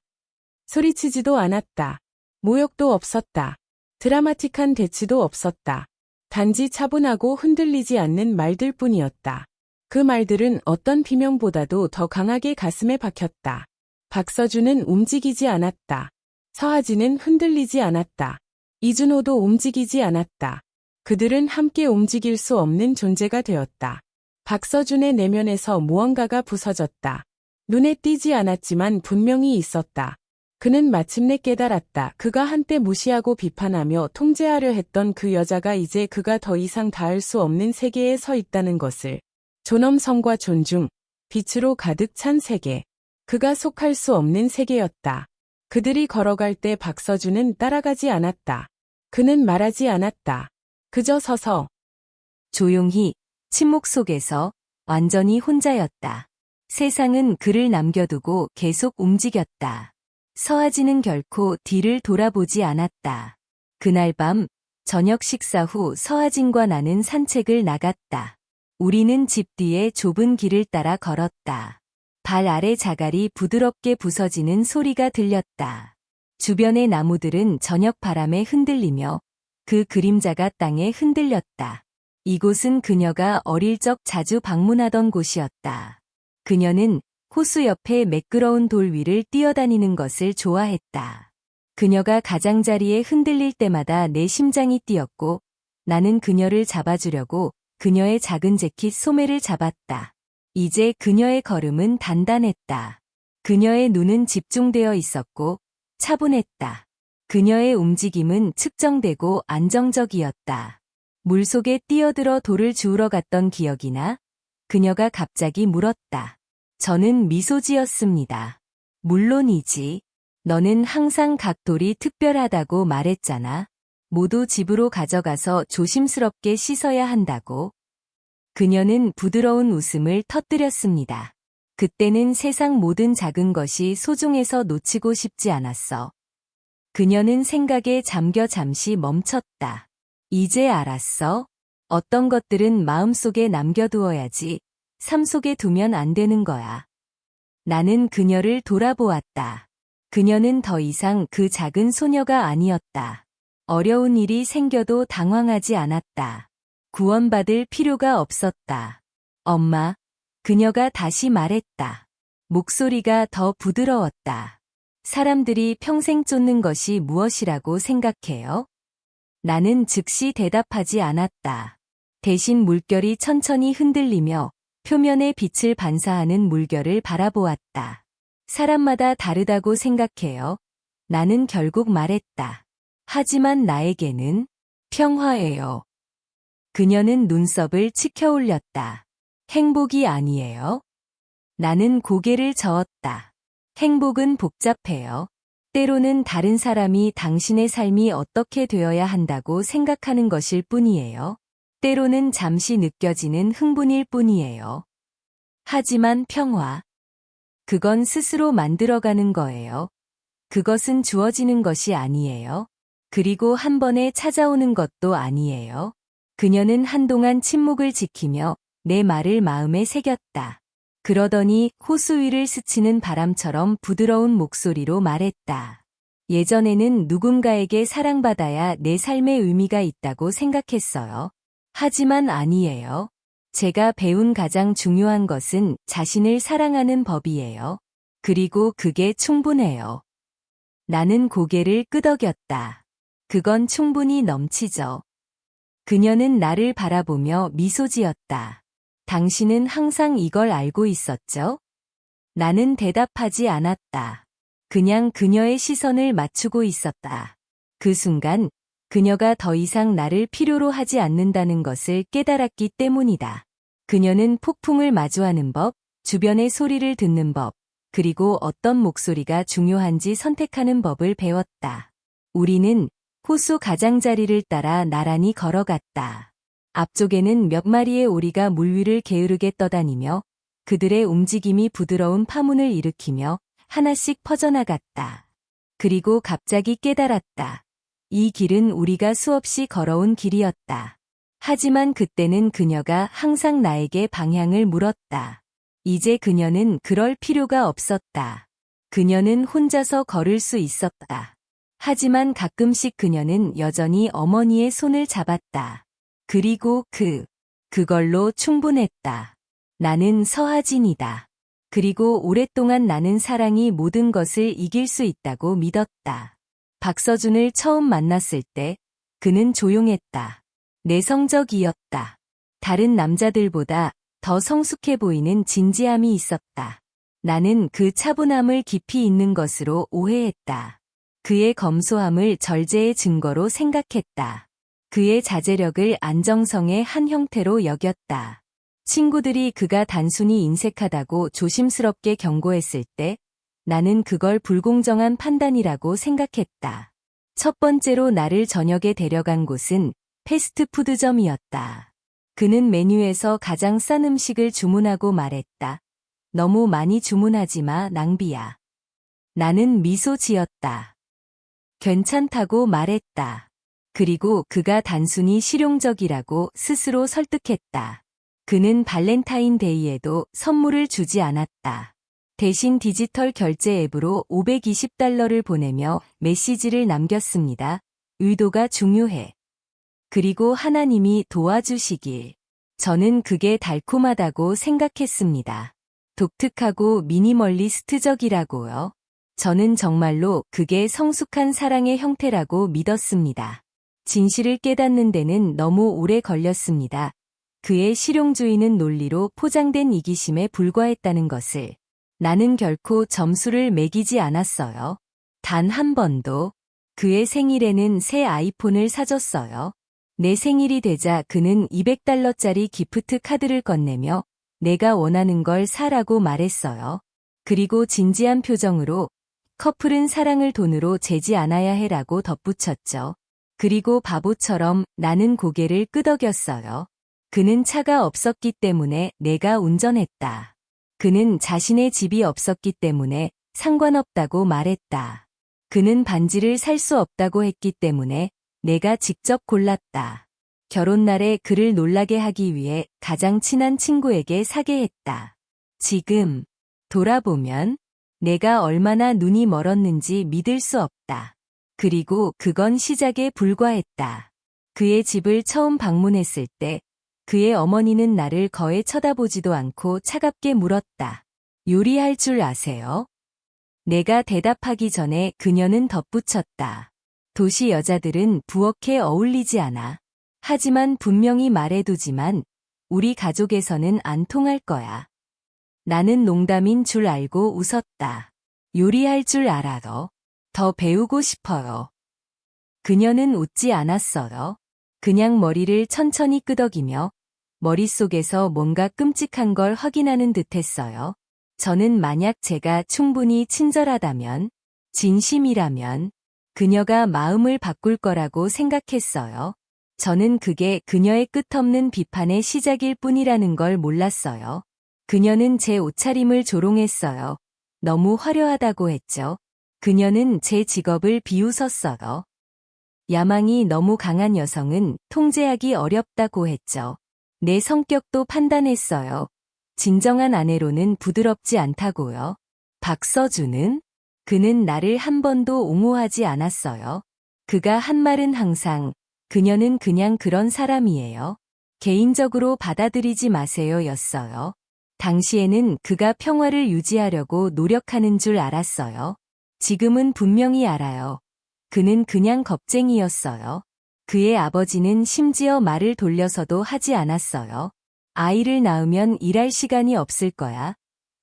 소리치지도 않았다. 모욕도 없었다. 드라마틱한 대치도 없었다. 단지 차분하고 흔들리지 않는 말들뿐이었다. 그 말들은 어떤 비명보다도 더 강하게 가슴에 박혔다. 박서준은 움직이지 않았다. 서하진은 흔들리지 않았다. 이준호도 움직이지 않았다. 그들은 함께 움직일 수 없는 존재가 되었다. 박서준의 내면에서 무언가가 부서졌다. 눈에 띄지 않았지만 분명히 있었다. 그는 마침내 깨달았다. 그가 한때 무시하고 비판하며 통제하려 했던 그 여자가 이제 그가 더 이상 닿을 수 없는 세계에 서 있다는 것을. 존엄성과 존중, 빛으로 가득 찬 세계. 그가 속할 수 없는 세계였다. 그들이 걸어갈 때 박서준은 따라가지 않았다. 그는 말하지 않았다. 그저 서서 조용히 침묵 속에서 완전히 혼자였다. 세상은 그를 남겨두고 계속 움직였다. 서하진은 결코 뒤를 돌아보지 않았다. 그날 밤 저녁 식사 후 서하진과 나는 산책을 나갔다. 우리는 집 뒤에 좁은 길을 따라 걸었다. 발 아래 자갈이 부드럽게 부서지는 소리가 들렸다. 주변의 나무들은 저녁 바람에 흔들리며 그 그림자가 땅에 흔들렸다. 이곳은 그녀가 어릴 적 자주 방문하던 곳이었다. 그녀는 호수 옆에 매끄러운 돌 위를 뛰어다니는 것을 좋아했다. 그녀가 가장자리에 흔들릴 때마다 내 심장이 뛰었고 나는 그녀를 잡아주려고 그녀의 작은 재킷 소매를 잡았다. 이제 그녀의 걸음은 단단했다. 그녀의 눈은 집중되어 있었고 차분했다. 그녀의 움직임은 측정되고 안정적이었다. 물속에 뛰어들어 돌을 주우러 갔던 기억이나 그녀가 갑자기 물었다. 저는 미소 지었습니다. 물론이지. 너는 항상 각 돌이 특별하다고 말했잖아. 모두 집으로 가져가서 조심스럽게 씻어야 한다고. 그녀는 부드러운 웃음을 터뜨렸습니다. 그때는 세상 모든 작은 것이 소중해서 놓치고 싶지 않았어. 그녀는 생각에 잠겨 잠시 멈췄다. 이제 알았어? 어떤 것들은 마음속에 남겨두어야지 삶 속에 두면 안 되는 거야. 나는 그녀를 돌아보았다. 그녀는 더 이상 그 작은 소녀가 아니었다. 어려운 일이 생겨도 당황하지 않았다. 구원받을 필요가 없었다. 엄마, 그녀가 다시 말했다. 목소리가 더 부드러웠다. 사람들이 평생 쫓는 것이 무엇이라고 생각해요? 나는 즉시 대답하지 않았다. 대신 물결이 천천히 흔들리며 표면의 빛을 반사하는 물결을 바라보았다. 사람마다 다르다고 생각해요. 나는 결국 말했다. 하지만 나에게는 평화예요. 그녀는 눈썹을 치켜 올렸다. 행복이 아니에요? 나는 고개를 저었다. 행복은 복잡해요. 때로는 다른 사람이 당신의 삶이 어떻게 되어야 한다고 생각하는 것일 뿐이에요. 때로는 잠시 느껴지는 흥분일 뿐이에요. 하지만 평화. 그건 스스로 만들어가는 거예요. 그것은 주어지는 것이 아니에요. 그리고 한 번에 찾아오는 것도 아니에요. 그녀는 한동안 침묵을 지키며 내 말을 마음에 새겼다. 그러더니 호수 위를 스치는 바람처럼 부드러운 목소리로 말했다. 예전에는 누군가에게 사랑받아야 내 삶의 의미가 있다고 생각했어요. 하지만 아니에요. 제가 배운 가장 중요한 것은 자신을 사랑하는 법이에요. 그리고 그게 충분해요. 나는 고개를 끄덕였다. 그건 충분히 넘치죠. 그녀는 나를 바라보며 미소 지었다. 당신은 항상 이걸 알고 있었죠? 나는 대답하지 않았다. 그냥 그녀의 시선을 맞추고 있었다. 그 순간 그녀가 더 이상 나를 필요로 하지 않는다는 것을 깨달았기 때문이다. 그녀는 폭풍을 마주하는 법, 주변의 소리를 듣는 법, 그리고 어떤 목소리가 중요한지 선택하는 법을 배웠다. 우리는 호수 가장자리를 따라 나란히 걸어갔다. 앞쪽에는 몇 마리의 오리가 물 위를 게으르게 떠다니며 그들의 움직임이 부드러운 파문을 일으키며 하나씩 퍼져나갔다. 그리고 갑자기 깨달았다. 이 길은 우리가 수없이 걸어온 길이었다. 하지만 그때는 그녀가 항상 나에게 방향을 물었다. 이제 그녀는 그럴 필요가 없었다. 그녀는 혼자서 걸을 수 있었다. 하지만 가끔씩 그녀는 여전히 어머니의 손을 잡았다. 그리고 그걸로 충분했다. 나는 서하진이다. 그리고 오랫동안 나는 사랑이 모든 것을 이길 수 있다고 믿었다. 박서준을 처음 만났을 때 그는 조용했다. 내성적이었다. 다른 남자들보다 더 성숙해 보이는 진지함이 있었다. 나는 그 차분함을 깊이 있는 것으로 오해했다. 그의 검소함을 절제의 증거로 생각했다. 그의 자제력을 안정성의 한 형태로 여겼다. 친구들이 그가 단순히 인색하다고 조심스럽게 경고했을 때 나는 그걸 불공정한 판단이라고 생각했다. 첫 번째로 나를 저녁에 데려간 곳은 패스트푸드점이었다. 그는 메뉴에서 가장 싼 음식을 주문하고 말했다. 너무 많이 주문하지 마, 낭비야. 나는 미소 지었다. 괜찮다고 말했다. 그리고 그가 단순히 실용적이라고 스스로 설득했다. 그는 발렌타인데이에도 선물을 주지 않았다. 대신 디지털 결제 앱으로 $520를 보내며 메시지를 남겼습니다. 의도가 중요해. 그리고 하나님이 도와주시길. 저는 그게 달콤하다고 생각했습니다. 독특하고 미니멀리스트적이라고요. 저는 정말로 그게 성숙한 사랑의 형태라고 믿었습니다. 진실을 깨닫는 데는 너무 오래 걸렸습니다. 그의 실용주의는 논리로 포장된 이기심에 불과했다는 것을. 나는 결코 점수를 매기지 않았어요. 단 한 번도. 그의 생일에는 새 아이폰을 사줬어요. 내 생일이 되자 그는 $200짜리 기프트 카드를 건네며 내가 원하는 걸 사라고 말했어요. 그리고 진지한 표정으로 커플은 사랑을 돈으로 재지 않아야 해라고 덧붙였죠. 그리고 바보처럼 나는 고개를 끄덕였어요. 그는 차가 없었기 때문에 내가 운전했다. 그는 자신의 집이 없었기 때문에 상관없다고 말했다. 그는 반지를 살 수 없다고 했기 때문에 내가 직접 골랐다. 결혼날에 그를 놀라게 하기 위해 가장 친한 친구에게 사게 했다. 지금 돌아보면 내가 얼마나 눈이 멀었는지 믿을 수 없다. 그리고 그건 시작에 불과했다. 그의 집을 처음 방문했을 때 그의 어머니는 나를 거의 쳐다보지도 않고 차갑게 물었다. 요리할 줄 아세요? 내가 대답하기 전에 그녀는 덧붙였다. 도시 여자들은 부엌에 어울리지 않아. 하지만 분명히 말해두지만 우리 가족에서는 안 통할 거야. 나는 농담인 줄 알고 웃었다. 요리할 줄 알아요. 더 배우고 싶어요. 그녀는 웃지 않았어요. 그냥 머리를 천천히 끄덕이며 머릿속에서 뭔가 끔찍한 걸 확인하는 듯 했어요. 저는 만약 제가 충분히 친절하다면, 진심이라면, 그녀가 마음을 바꿀 거라고 생각했어요. 저는 그게 그녀의 끝없는 비판의 시작일 뿐이라는 걸 몰랐어요. 그녀는 제 옷차림을 조롱했어요. 너무 화려하다고 했죠. 그녀는 제 직업을 비웃었어요. 야망이 너무 강한 여성은 통제하기 어렵다고 했죠. 내 성격도 판단했어요. 진정한 아내로는 부드럽지 않다고요. 박서준은? 그는 나를 한 번도 옹호하지 않았어요. 그가 한 말은 항상 그녀는 그냥 그런 사람이에요. 개인적으로 받아들이지 마세요 였어요. 당시에는 그가 평화를 유지하려고 노력하는 줄 알았어요. 지금은 분명히 알아요. 그는 그냥 겁쟁이였어요. 그의 아버지는 심지어 말을 돌려서도 하지 않았어요. 아이를 낳으면 일할 시간이 없을 거야.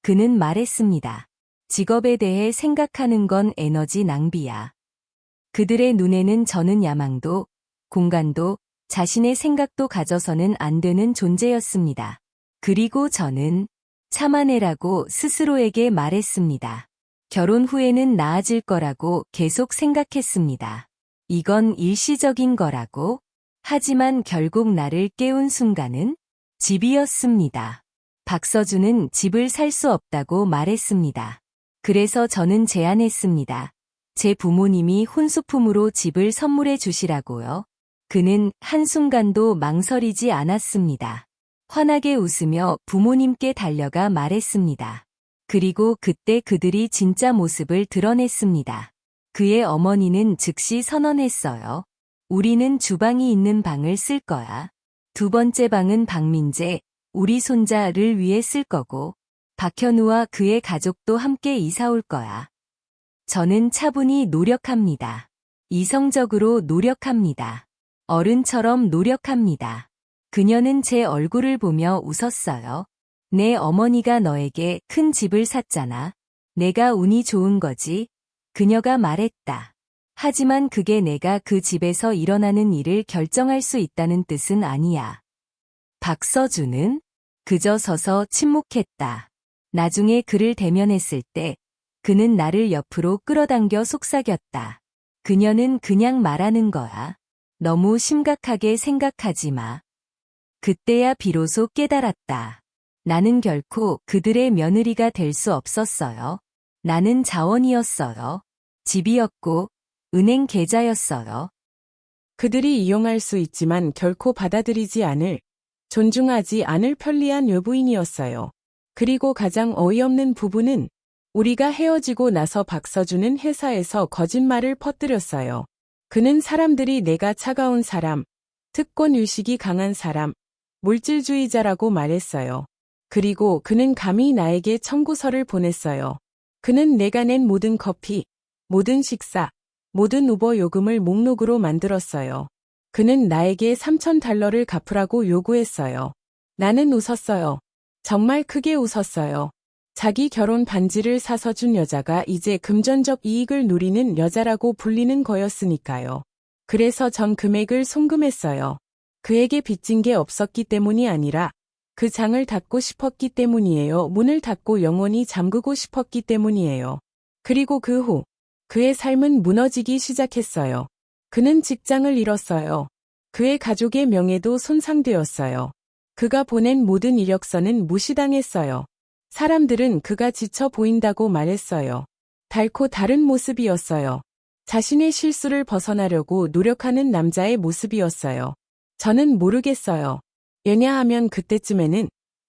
그는 말했습니다. 직업에 대해 생각하는 건 에너지 낭비야. 그들의 눈에는 저는 야망도, 공간도, 자신의 생각도 가져서는 안 되는 존재였습니다. 그리고 저는 참아내라고 스스로에게 말했습니다. 결혼 후에는 나아질 거라고 계속 생각했습니다. 이건 일시적인 거라고. 하지만 결국 나를 깨운 순간은 집이었습니다. 박서준은 집을 살 수 없다고 말했습니다. 그래서 저는 제안했습니다. 제 부모님이 혼수품으로 집을 선물해 주시라고요. 그는 한순간도 망설이지 않았습니다. 환하게 웃으며 부모님께 달려가 말했습니다. 그리고 그때 그들이 진짜 모습을 드러냈습니다. 그의 어머니는 즉시 선언했어요. 우리는 주방이 있는 방을 쓸 거야. 두 번째 방은 박민재, 우리 손자를 위해 쓸 거고, 박현우와 그의 가족도 함께 이사 올 거야. 저는 차분히 노력합니다. 이성적으로 노력합니다. 어른처럼 노력합니다. 그녀는 제 얼굴을 보며 웃었어요. 내 어머니가 너에게 큰 집을 샀잖아. 내가 운이 좋은 거지. 그녀가 말했다. 하지만 그게 내가 그 집에서 일어나는 일을 결정할 수 있다는 뜻은 아니야. 박서준은 그저 서서 침묵했다. 나중에 그를 대면했을 때 그는 나를 옆으로 끌어당겨 속삭였다. 그녀는 그냥 말하는 거야. 너무 심각하게 생각하지 마. 그때야 비로소 깨달았다. 나는 결코 그들의 며느리가 될 수 없었어요. 나는 자원이었어요. 집이었고, 은행 계좌였어요. 그들이 이용할 수 있지만 결코 받아들이지 않을, 존중하지 않을 편리한 외부인이었어요. 그리고 가장 어이없는 부분은 우리가 헤어지고 나서 박서준은 회사에서 거짓말을 퍼뜨렸어요. 그는 사람들이 내가 차가운 사람, 특권의식이 강한 사람, 물질주의자라고 말했어요. 그리고 그는 감히 나에게 청구서를 보냈어요. 그는 내가 낸 모든 커피, 모든 식사, 모든 우버 요금을 목록으로 만들었어요. 그는 나에게 $3,000를 갚으라고 요구했어요. 나는 웃었어요. 정말 크게 웃었어요. 자기 결혼 반지를 사서 준 여자가 이제 금전적 이익을 누리는 여자라고 불리는 거였으니까요. 그래서 전 금액을 송금했어요. 그에게 빚진 게 없었기 때문이 아니라 그 장을 닫고 싶었기 때문이에요. 문을 닫고 영원히 잠그고 싶었기 때문이에요. 그리고 그 후 그의 삶은 무너지기 시작했어요. 그는 직장을 잃었어요. 그의 가족의 명예도 손상되었어요. 그가 보낸 모든 이력서는 무시당했어요. 사람들은 그가 지쳐 보인다고 말했어요. 달코 다른 모습이었어요. 자신의 실수를 벗어나려고 노력하는 남자의 모습이었어요. 저는 모르겠어요. 왜냐하면 그때쯤에는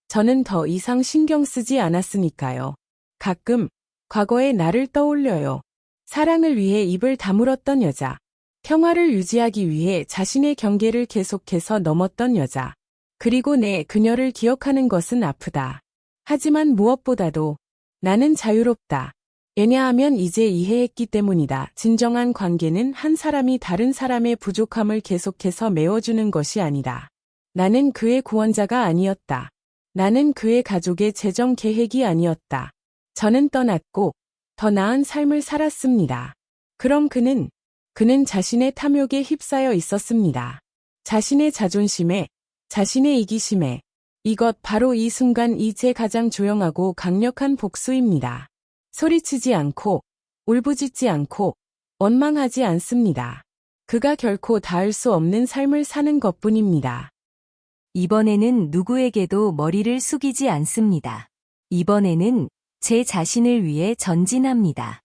저는 더 이상 신경 쓰지 않았으니까요. 가끔 과거의 나를 떠올려요. 사랑을 위해 입을 다물었던 여자. 평화를 유지하기 위해 자신의 경계를 계속해서 넘었던 여자. 그리고 그녀를 기억하는 것은 아프다. 하지만 무엇보다도 나는 자유롭다. 왜냐하면 이제 이해했기 때문이다. 진정한 관계는 한 사람이 다른 사람의 부족함을 계속해서 메워주는 것이 아니다. 나는 그의 구원자가 아니었다. 나는 그의 가족의 재정 계획이 아니었다. 저는 떠났고 더 나은 삶을 살았습니다. 그럼 그는 자신의 탐욕에 휩싸여 있었습니다. 자신의 자존심에, 자신의 이기심에. 이것 바로 이 순간 제 가장 조용하고 강력한 복수입니다. 소리치지 않고, 울부짖지 않고, 원망하지 않습니다. 그가 결코 닿을 수 없는 삶을 사는 것뿐입니다. 이번에는 누구에게도 머리를 숙이지 않습니다. 이번에는 제 자신을 위해 전진합니다.